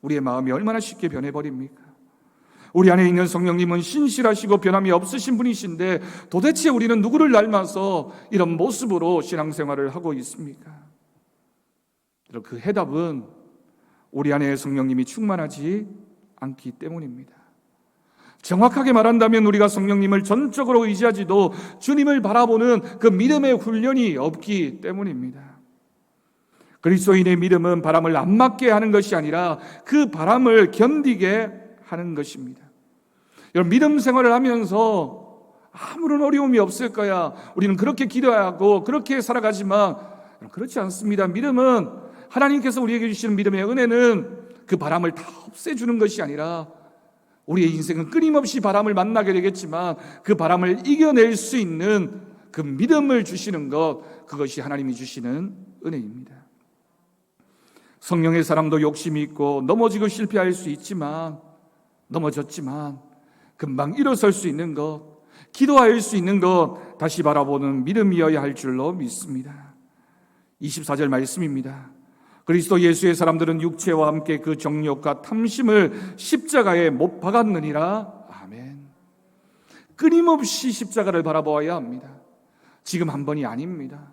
우리의 마음이 얼마나 쉽게 변해버립니까? 우리 안에 있는 성령님은 신실하시고 변함이 없으신 분이신데 도대체 우리는 누구를 닮아서 이런 모습으로 신앙생활을 하고 있습니까? 그 해답은 우리 안에 성령님이 충만하지 않기 때문입니다. 정확하게 말한다면 우리가 성령님을 전적으로 의지하지도 주님을 바라보는 그 믿음의 훈련이 없기 때문입니다. 그리스도인의 믿음은 바람을 안 맞게 하는 것이 아니라 그 바람을 견디게 하는 것입니다. 여러분, 믿음 생활을 하면서 아무런 어려움이 없을 거야, 우리는 그렇게 기도하고 그렇게 살아가지만 그렇지 않습니다. 믿음은 하나님께서 우리에게 주시는 믿음의 은혜는 그 바람을 다 없애주는 것이 아니라 우리의 인생은 끊임없이 바람을 만나게 되겠지만 그 바람을 이겨낼 수 있는 그 믿음을 주시는 것, 그것이 하나님이 주시는 은혜입니다. 성령의 사람도 욕심이 있고 넘어지고 실패할 수 있지만, 넘어졌지만 금방 일어설 수 있는 것, 기도할 수 있는 것, 다시 바라보는 믿음이어야 할 줄로 믿습니다. 24절 말씀입니다. 그리스도 예수의 사람들은 육체와 함께 그 정욕과 탐심을 십자가에 못 박았느니라. 아멘. 끊임없이 십자가를 바라보아야 합니다. 지금 한 번이 아닙니다.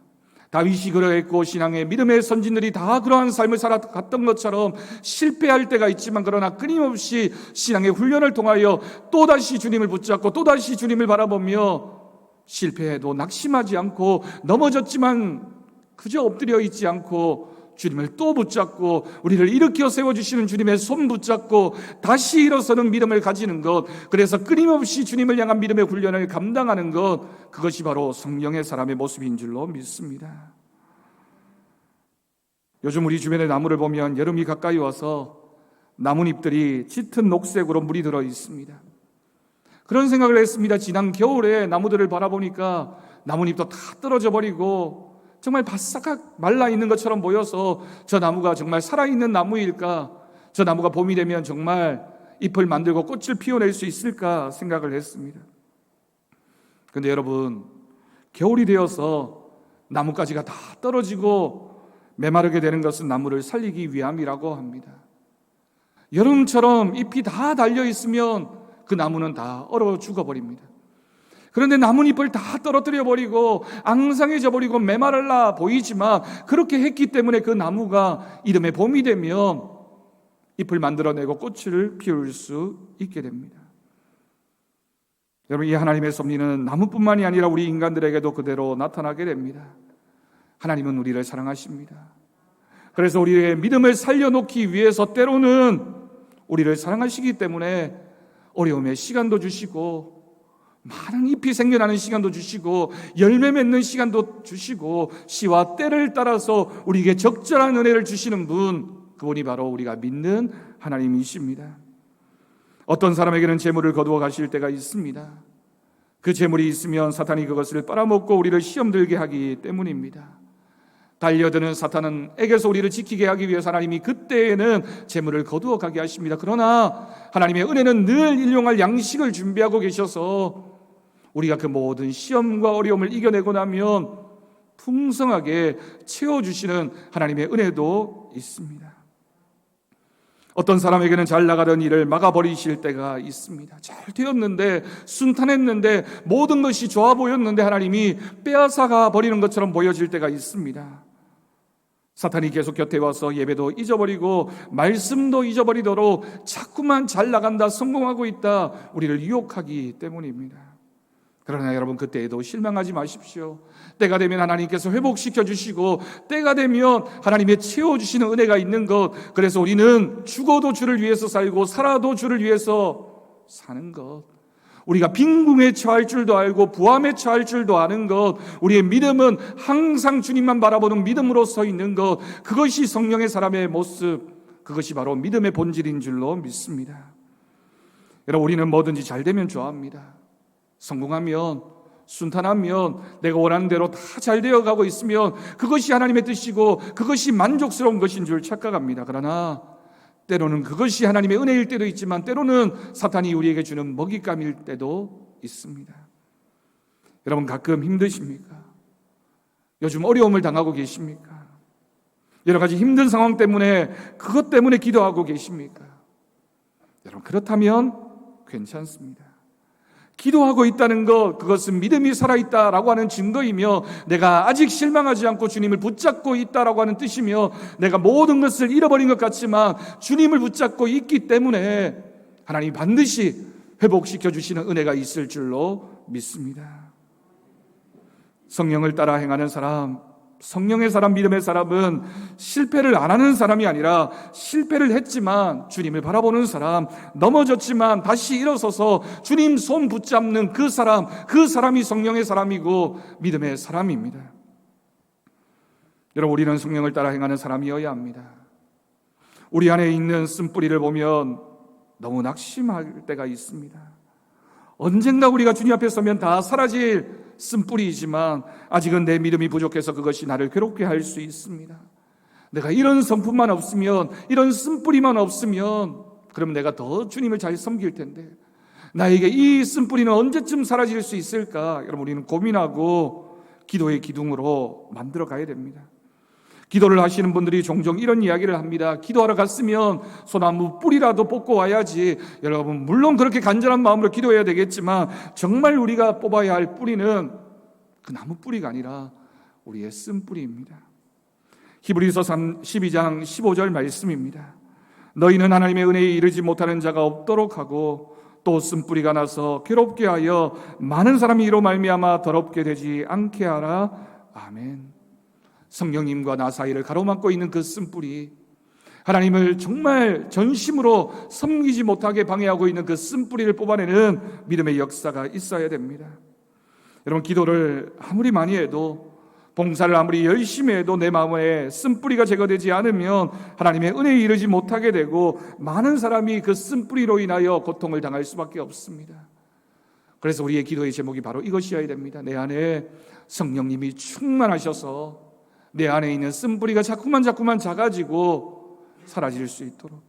다윗이 그러했고 신앙의 믿음의 선진들이 다 그러한 삶을 살아갔던 것처럼 실패할 때가 있지만, 그러나 끊임없이 신앙의 훈련을 통하여 또다시 주님을 붙잡고 또다시 주님을 바라보며 실패해도 낙심하지 않고, 넘어졌지만 그저 엎드려 있지 않고 주님을 또 붙잡고 우리를 일으켜 세워주시는 주님의 손 붙잡고 다시 일어서는 믿음을 가지는 것, 그래서 끊임없이 주님을 향한 믿음의 훈련을 감당하는 것, 그것이 바로 성령의 사람의 모습인 줄로 믿습니다. 요즘 우리 주변의 나무를 보면 여름이 가까이 와서 나뭇잎들이 짙은 녹색으로 물이 들어 있습니다. 그런 생각을 했습니다. 지난 겨울에 나무들을 바라보니까 나뭇잎도 다 떨어져 버리고 정말 바싹 말라있는 것처럼 보여서 저 나무가 정말 살아있는 나무일까, 저 나무가 봄이 되면 정말 잎을 만들고 꽃을 피워낼 수 있을까 생각을 했습니다. 그런데 여러분, 겨울이 되어서 나뭇가지가 다 떨어지고 메마르게 되는 것은 나무를 살리기 위함이라고 합니다. 여름처럼 잎이 다 달려있으면 그 나무는 다 얼어 죽어버립니다. 그런데 나뭇잎을 다 떨어뜨려 버리고 앙상해져 버리고 메마르라 보이지만, 그렇게 했기 때문에 그 나무가 이듬해 봄이 되면 잎을 만들어내고 꽃을 피울 수 있게 됩니다. 여러분, 이 하나님의 섭리는 나무뿐만이 아니라 우리 인간들에게도 그대로 나타나게 됩니다. 하나님은 우리를 사랑하십니다. 그래서 우리의 믿음을 살려놓기 위해서 때로는 우리를 사랑하시기 때문에 어려움의 시간도 주시고, 많은 잎이 생겨나는 시간도 주시고, 열매 맺는 시간도 주시고, 시와 때를 따라서 우리에게 적절한 은혜를 주시는 분, 그분이 바로 우리가 믿는 하나님이십니다. 어떤 사람에게는 재물을 거두어 가실 때가 있습니다. 그 재물이 있으면 사탄이 그것을 빨아먹고 우리를 시험 들게 하기 때문입니다. 달려드는 사탄에게서 우리를 지키게 하기 위해서 하나님이 그때에는 재물을 거두어 가게 하십니다. 그러나 하나님의 은혜는 늘 일용할 양식을 준비하고 계셔서 우리가 그 모든 시험과 어려움을 이겨내고 나면 풍성하게 채워주시는 하나님의 은혜도 있습니다. 어떤 사람에게는 잘 나가던 일을 막아버리실 때가 있습니다. 잘 되었는데, 순탄했는데, 모든 것이 좋아 보였는데 하나님이 빼앗아가 버리는 것처럼 보여질 때가 있습니다. 사탄이 계속 곁에 와서 예배도 잊어버리고 말씀도 잊어버리도록 자꾸만 잘 나간다, 성공하고 있다, 우리를 유혹하기 때문입니다. 그러나 여러분, 그때에도 실망하지 마십시오. 때가 되면 하나님께서 회복시켜 주시고, 때가 되면 하나님의 채워주시는 은혜가 있는 것, 그래서 우리는 죽어도 주를 위해서 살고 살아도 주를 위해서 사는 것, 우리가 빈궁에 처할 줄도 알고 부함에 처할 줄도 아는 것, 우리의 믿음은 항상 주님만 바라보는 믿음으로 서 있는 것, 그것이 성령의 사람의 모습, 그것이 바로 믿음의 본질인 줄로 믿습니다. 여러분, 우리는 뭐든지 잘 되면 좋아합니다. 성공하면, 순탄하면, 내가 원하는 대로 다 잘 되어가고 있으면 그것이 하나님의 뜻이고 그것이 만족스러운 것인 줄 착각합니다. 그러나 때로는 그것이 하나님의 은혜일 때도 있지만, 때로는 사탄이 우리에게 주는 먹잇감일 때도 있습니다. 여러분, 가끔 힘드십니까? 요즘 어려움을 당하고 계십니까? 여러 가지 힘든 상황 때문에, 그것 때문에 기도하고 계십니까? 여러분, 그렇다면 괜찮습니다. 기도하고 있다는 것, 그것은 믿음이 살아있다라고 하는 증거이며 내가 아직 실망하지 않고 주님을 붙잡고 있다라고 하는 뜻이며 내가 모든 것을 잃어버린 것 같지만 주님을 붙잡고 있기 때문에 하나님이 반드시 회복시켜 주시는 은혜가 있을 줄로 믿습니다. 성령을 따라 행하는 사람, 성령의 사람, 믿음의 사람은 실패를 안 하는 사람이 아니라 실패를 했지만 주님을 바라보는 사람, 넘어졌지만 다시 일어서서 주님 손 붙잡는 그 사람이 성령의 사람이고 믿음의 사람입니다. 여러분, 우리는 성령을 따라 행하는 사람이어야 합니다. 우리 안에 있는 쓴뿌리를 보면 너무 낙심할 때가 있습니다. 언젠가 우리가 주님 앞에 서면 다 사라질 쓴뿌리이지만 아직은 내 믿음이 부족해서 그것이 나를 괴롭게 할 수 있습니다. 내가 이런 성품만 없으면, 이런 쓴뿌리만 없으면 그럼 내가 더 주님을 잘 섬길 텐데 나에게 이 쓴뿌리는 언제쯤 사라질 수 있을까? 여러분, 우리는 고민하고 기도의 기둥으로 만들어 가야 됩니다. 기도를 하시는 분들이 종종 이런 이야기를 합니다. 기도하러 갔으면 소나무 뿌리라도 뽑고 와야지. 여러분, 물론 그렇게 간절한 마음으로 기도해야 되겠지만 정말 우리가 뽑아야 할 뿌리는 그 나무 뿌리가 아니라 우리의 쓴뿌리입니다. 히브리서 12장 15절 말씀입니다. 너희는 하나님의 은혜에 이르지 못하는 자가 없도록 하고 또 쓴뿌리가 나서 괴롭게 하여 많은 사람이 이로 말미암아 더럽게 되지 않게 하라. 아멘. 성령님과 나 사이를 가로막고 있는 그 쓴뿌리, 하나님을 정말 전심으로 섬기지 못하게 방해하고 있는 그 쓴뿌리를 뽑아내는 믿음의 역사가 있어야 됩니다. 여러분, 기도를 아무리 많이 해도, 봉사를 아무리 열심히 해도 내 마음에 쓴뿌리가 제거되지 않으면 하나님의 은혜에 이르지 못하게 되고 많은 사람이 그 쓴뿌리로 인하여 고통을 당할 수밖에 없습니다. 그래서 우리의 기도의 제목이 바로 이것이어야 됩니다. 내 안에 성령님이 충만하셔서 내 안에 있는 쓴뿌리가 자꾸만 작아지고 사라질 수 있도록.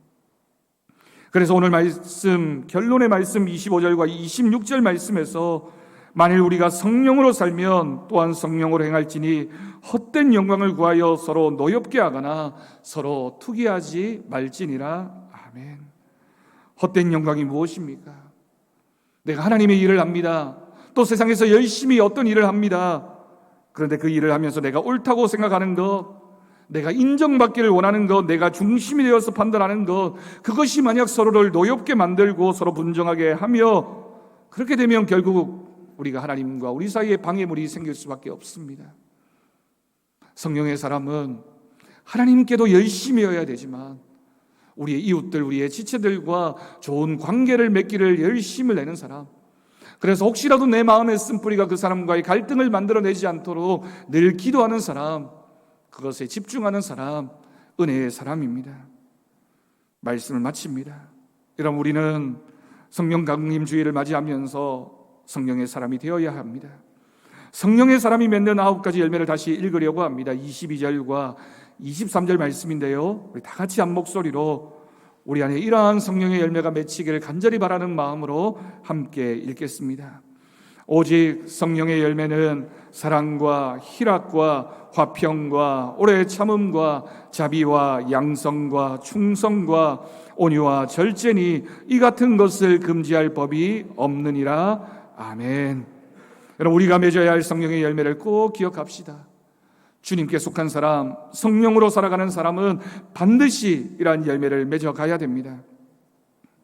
그래서 오늘 말씀, 결론의 말씀 25절과 26절 말씀에서 만일 우리가 성령으로 살면 또한 성령으로 행할지니 헛된 영광을 구하여 서로 노엽게 하거나 서로 투기하지 말지니라. 아멘. 헛된 영광이 무엇입니까? 내가 하나님의 일을 합니다. 또 세상에서 열심히 어떤 일을 합니다. 그런데 그 일을 하면서 내가 옳다고 생각하는 것, 내가 인정받기를 원하는 것, 내가 중심이 되어서 판단하는 것, 그것이 만약 서로를 노엽게 만들고 서로 분정하게 하며 그렇게 되면 결국 우리가 하나님과 우리 사이에 방해물이 생길 수밖에 없습니다. 성령의 사람은 하나님께도 열심히여야 되지만 우리의 이웃들, 우리의 지체들과 좋은 관계를 맺기를 열심을 내는 사람, 그래서 혹시라도 내 마음에 쓴뿌리가 그 사람과의 갈등을 만들어내지 않도록 늘 기도하는 사람, 그것에 집중하는 사람, 은혜의 사람입니다. 말씀을 마칩니다. 여러분, 우리는 성령 강림 주일을 맞이하면서 성령의 사람이 되어야 합니다. 성령의 사람이 맺는 9가지 열매를 다시 읽으려고 합니다. 22절과 23절 말씀인데요, 우리 다 같이 한 목소리로 우리 안에 이러한 성령의 열매가 맺히기를 간절히 바라는 마음으로 함께 읽겠습니다. 오직 성령의 열매는 사랑과 희락과 화평과 오래 참음과 자비와 양성과 충성과 온유와 절제니 이 같은 것을 금지할 법이 없느니라. 아멘. 여러분, 우리가 맺어야 할 성령의 열매를 꼭 기억합시다. 주님께 속한 사람, 성령으로 살아가는 사람은 반드시 이러한 열매를 맺어가야 됩니다.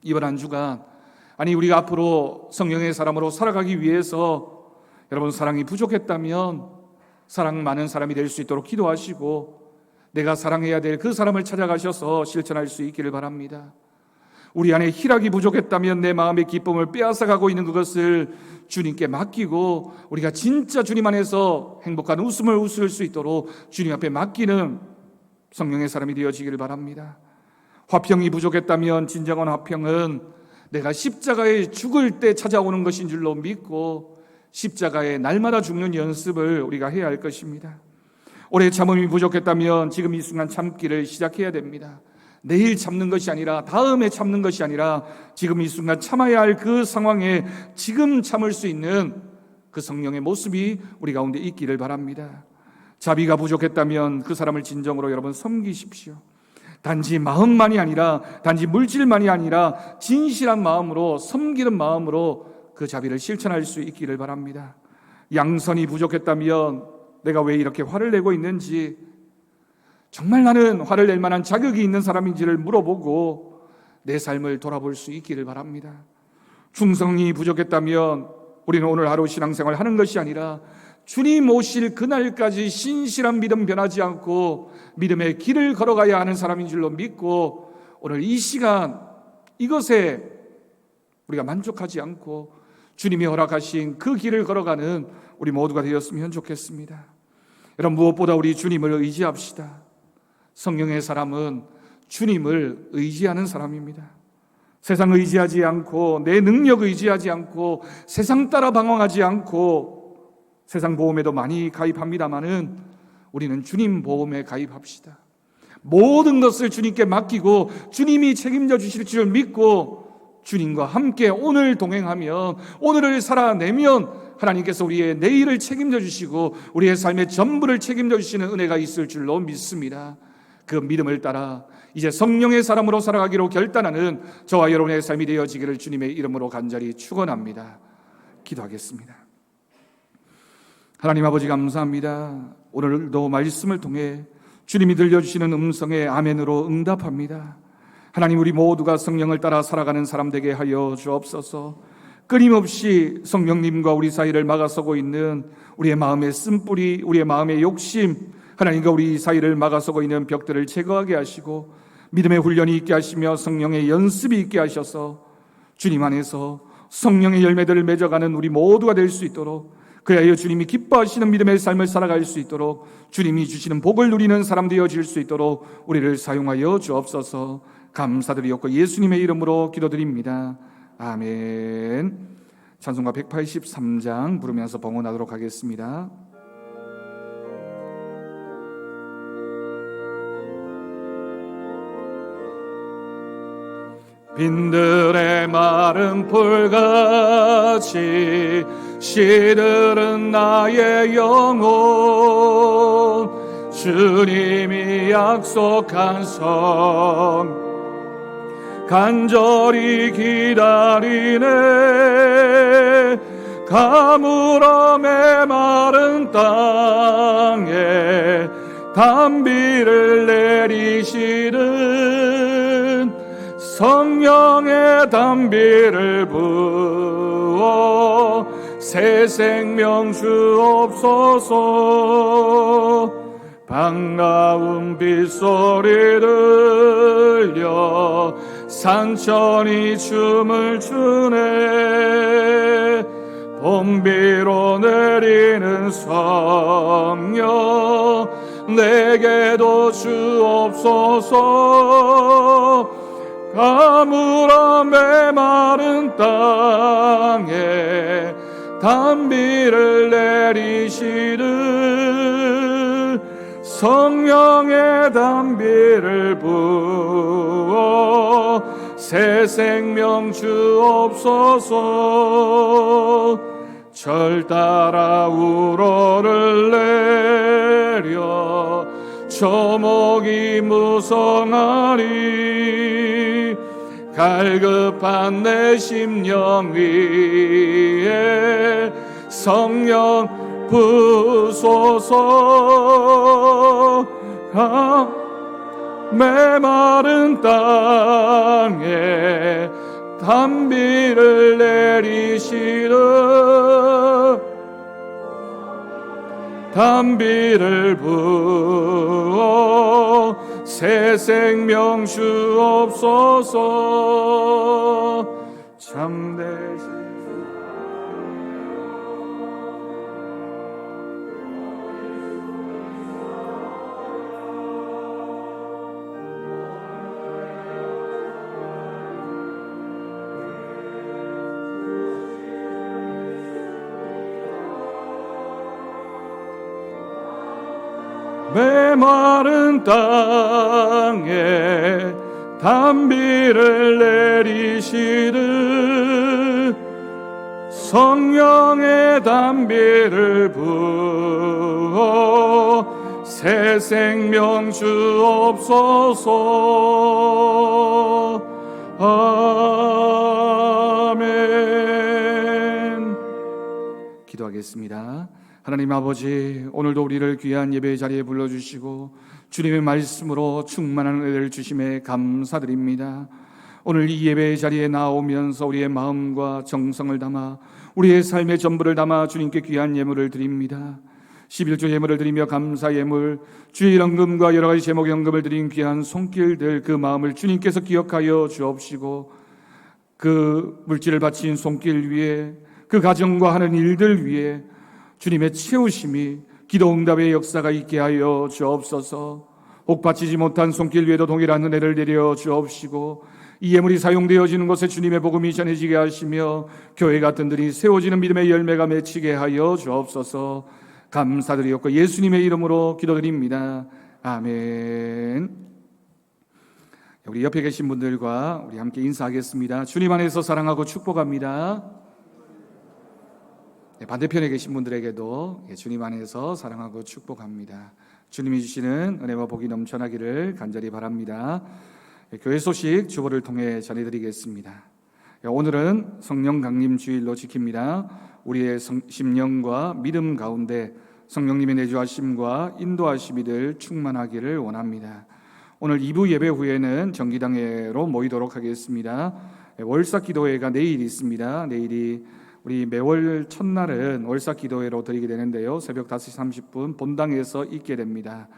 이번 한 주간, 우리가 앞으로 성령의 사람으로 살아가기 위해서 여러분, 사랑이 부족했다면 사랑 많은 사람이 될 수 있도록 기도하시고 내가 사랑해야 될 그 사람을 찾아가셔서 실천할 수 있기를 바랍니다. 우리 안에 희락이 부족했다면 내 마음의 기쁨을 빼앗아가고 있는 그것을 주님께 맡기고 우리가 진짜 주님 안에서 행복한 웃음을 웃을 수 있도록 주님 앞에 맡기는 성령의 사람이 되어지기를 바랍니다. 화평이 부족했다면 진정한 화평은 내가 십자가에 죽을 때 찾아오는 것인 줄로 믿고 십자가에 날마다 죽는 연습을 우리가 해야 할 것입니다. 오래 참음이 부족했다면 지금 이 순간 참기를 시작해야 됩니다. 내일 참는 것이 아니라, 다음에 참는 것이 아니라 지금 이 순간 참아야 할 그 상황에 지금 참을 수 있는 그 성령의 모습이 우리 가운데 있기를 바랍니다. 자비가 부족했다면 그 사람을 진정으로 여러분 섬기십시오. 단지 마음만이 아니라, 단지 물질만이 아니라 진실한 마음으로, 섬기는 마음으로 그 자비를 실천할 수 있기를 바랍니다. 양선이 부족했다면 내가 왜 이렇게 화를 내고 있는지, 정말 나는 화를 낼 만한 자격이 있는 사람인지를 물어보고 내 삶을 돌아볼 수 있기를 바랍니다. 충성이 부족했다면 우리는 오늘 하루 신앙생활 하는 것이 아니라 주님 오실 그날까지 신실한 믿음 변하지 않고 믿음의 길을 걸어가야 하는 사람인 줄로 믿고, 오늘 이 시간 이것에 우리가 만족하지 않고 주님이 허락하신 그 길을 걸어가는 우리 모두가 되었으면 좋겠습니다. 여러분, 무엇보다 우리 주님을 의지합시다. 성령의 사람은 주님을 의지하는 사람입니다. 세상 의지하지 않고 내 능력 의지하지 않고 세상 따라 방황하지 않고, 세상 보험에도 많이 가입합니다마는 우리는 주님 보험에 가입합시다. 모든 것을 주님께 맡기고 주님이 책임져 주실 줄 믿고 주님과 함께 오늘 동행하면, 오늘을 살아내면 하나님께서 우리의 내일을 책임져 주시고 우리의 삶의 전부를 책임져 주시는 은혜가 있을 줄로 믿습니다. 그 믿음을 따라 이제 성령의 사람으로 살아가기로 결단하는 저와 여러분의 삶이 되어지기를 주님의 이름으로 간절히 축원합니다. 기도하겠습니다. 하나님 아버지, 감사합니다. 오늘도 말씀을 통해 주님이 들려주시는 음성에 아멘으로 응답합니다. 하나님, 우리 모두가 성령을 따라 살아가는 사람 되게 하여 주옵소서. 끊임없이 성령님과 우리 사이를 막아서고 있는 우리의 마음의 쓴뿌리, 우리의 마음의 욕심, 하나님과 우리 사이를 막아서고 있는 벽들을 제거하게 하시고 믿음의 훈련이 있게 하시며 성령의 연습이 있게 하셔서 주님 안에서 성령의 열매들을 맺어가는 우리 모두가 될 수 있도록, 그리하여 주님이 기뻐하시는 믿음의 삶을 살아갈 수 있도록, 주님이 주시는 복을 누리는 사람 되어질 수 있도록 우리를 사용하여 주옵소서. 감사드리옵고 예수님의 이름으로 기도드립니다. 아멘. 찬송가 183장 부르면서 봉헌하도록 하겠습니다. 빈들의 마른 풀같이 시들은 나의 영혼, 주님이 약속한 성 간절히 기다리네. 가물어 메마른 땅에 단비를 내리시는 성령의 단비를 부어 새 생명 주옵소서. 반가운 빗소리 들려 산천이 춤을 추네. 봄비로 내리는 성령 내게도 주옵소서. 가물어 메마른 땅에 단비를 내리시는 성령의 단비를 부어 새 생명 주옵소서. 절 따라 우러를 내려 초목이 무성하리. 갈급한 내 심령 위에 성령 부소서. 메마른 땅에 단비를 내리시는 단비를 부어 새 생명 주옵소서. 참되신 메마른 땅에 단비를 내리시는 성령의 단비를 부어 새 생명 주옵소서. 아멘. 기도하겠습니다. 하나님 아버지, 오늘도 우리를 귀한 예배의 자리에 불러주시고 주님의 말씀으로 충만한 은혜를 주심에 감사드립니다. 오늘 이 예배의 자리에 나오면서 우리의 마음과 정성을 담아 우리의 삶의 전부를 담아 주님께 귀한 예물을 드립니다. 11조 예물을 드리며 감사 예물, 주일 헌금과 여러 가지 제목의 헌금을 드린 귀한 손길들, 그 마음을 주님께서 기억하여 주옵시고 그 물질을 바친 손길 위에, 그 가정과 하는 일들 위에 주님의 채우심이, 기도 응답의 역사가 있게 하여 주옵소서. 복 바치지 못한 손길 위에도 동일한 은혜를 내려 주옵시고 이 예물이 사용되어지는 곳에 주님의 복음이 전해지게 하시며 교회 같은 들이 세워지는 믿음의 열매가 맺히게 하여 주옵소서. 감사드리옵고 예수님의 이름으로 기도드립니다. 아멘. 우리 옆에 계신 분들과 우리 함께 인사하겠습니다. 주님 안에서 사랑하고 축복합니다. 반대편에 계신 분들에게도 주님 안에서 사랑하고 축복합니다. 주님이 주시는 은혜와 복이 넘쳐나기를 간절히 바랍니다. 교회 소식 주보를 통해 전해드리겠습니다. 오늘은 성령 강림 주일로 지킵니다. 우리의 심령과 믿음 가운데 성령님의 내주하심과 인도하심이 늘 충만하기를 원합니다. 오늘 2부 예배 후에는 정기당회로 모이도록 하겠습니다. 월삭 기도회가 내일 있습니다. 내일이 우리 매월 첫날은 월삭 기도회로 드리게 되는데요, 새벽 5시 30분 본당에서 있게 됩니다.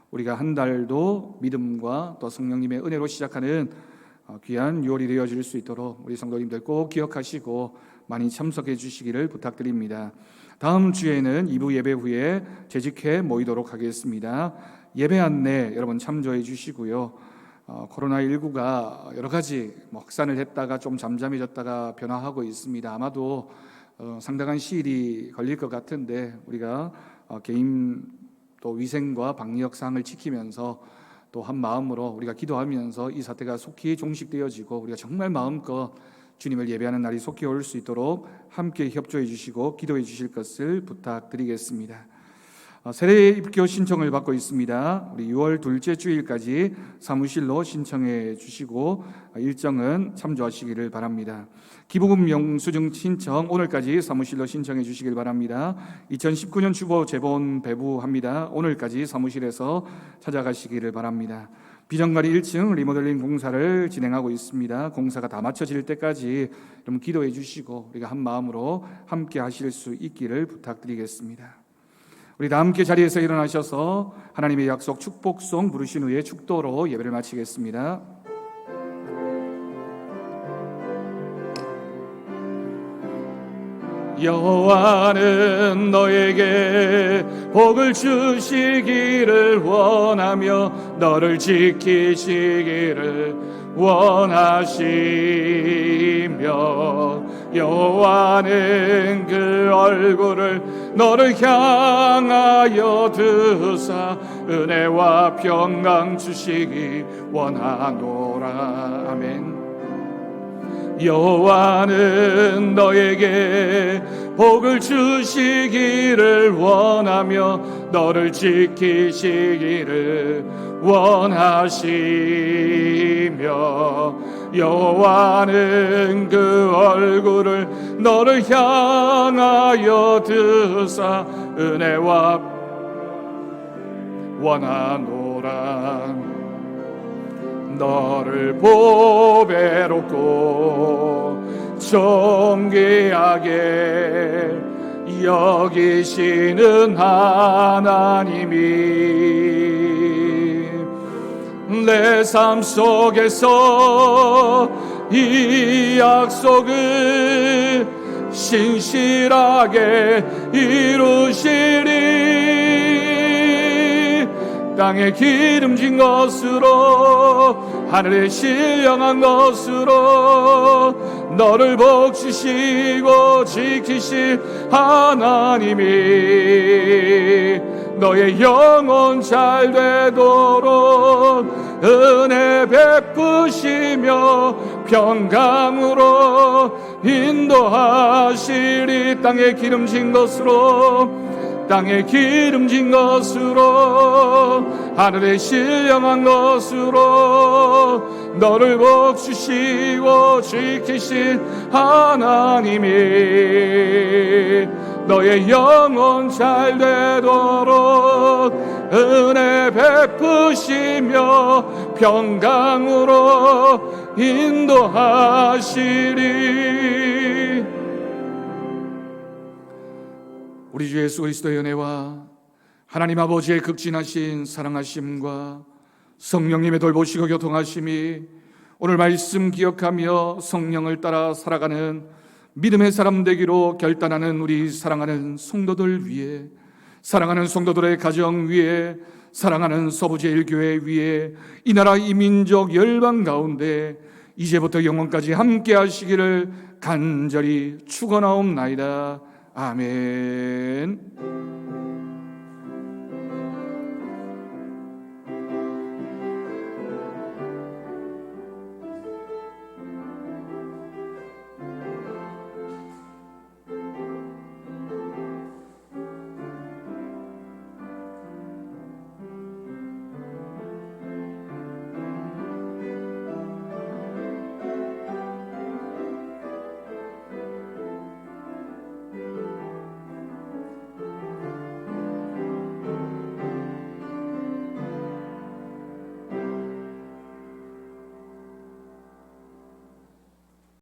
우리가 한 달도 믿음과 또 성령님의 은혜로 시작하는 귀한 6월이 되어질 수 있도록 우리 성도님들 꼭 기억하시고 많이 참석해 주시기를 부탁드립니다. 다음 주에는 2부 예배 후에 재직회 모이도록 하겠습니다. 예배 안내 여러분 참조해 주시고요. 코로나19가 여러 가지 확산을 했다가 좀 잠잠해졌다가 변화하고 있습니다. 아마도 상당한 시일이 걸릴 것 같은데 우리가 개인 또 위생과 방역 사항을 지키면서 또 한 마음으로 우리가 기도하면서 이 사태가 속히 종식되어지고 우리가 정말 마음껏 주님을 예배하는 날이 속히 올 수 있도록 함께 협조해 주시고 기도해 주실 것을 부탁드리겠습니다. 세례 입교 신청을 받고 있습니다. 우리 6월 둘째 주일까지 사무실로 신청해 주시고 일정은 참조하시기를 바랍니다. 기부금 영수증 신청 오늘까지 사무실로 신청해 주시길 바랍니다. 2019년 주보 제본 배부합니다. 오늘까지 사무실에서 찾아가시기를 바랍니다. 비정가리 1층 리모델링 공사를 진행하고 있습니다. 공사가 다 마쳐질 때까지 여러분 기도해 주시고 우리가 한 마음으로 함께 하실 수 있기를 부탁드리겠습니다. 우리 다 함께 자리에서 일어나셔서 하나님의 약속 축복송 부르신 후에 축도로 예배를 마치겠습니다. 여호와는 너에게 복을 주시기를 원하며 너를 지키시기를 원하시며 여호와는 그 얼굴을 너를 향하여 드사 은혜와 평강 주시기 원하노라. 아멘. 여호와는 너에게 복을 주시기를 원하며 너를 지키시기를 원하시며 여호와는 그 얼굴을 너를 향하여 드사 은혜와 원하노라. 너를 보배롭고 존귀하게 여기시는 하나님이 내 삶 속에서 이 약속을 신실하게 이루시리. 땅에 기름진 것으로 하늘에 신령한 것으로 너를 복주시고 지키실 하나님이 너의 영혼 잘 되도록 은혜 베푸시며 평강으로 인도하시리. 땅에 기름진 것으로 땅에 기름진 것으로 하늘에 신령한 것으로 너를 복주시고 지키신 하나님이 너의 영혼 잘 되도록 은혜 베푸시며 평강으로 인도하시리. 우리 주 예수 그리스도의 은혜와 하나님 아버지의 극진하신 사랑하심과 성령님의 돌보시고 교통하심이 오늘 말씀 기억하며 성령을 따라 살아가는 믿음의 사람 되기로 결단하는 우리 사랑하는 성도들 위해, 사랑하는 성도들의 가정 위에, 사랑하는 서부제일교회 위에, 이 나라 이 민족 열방 가운데 이제부터 영원까지 함께 하시기를 간절히 축원하옵나이다. 아멘.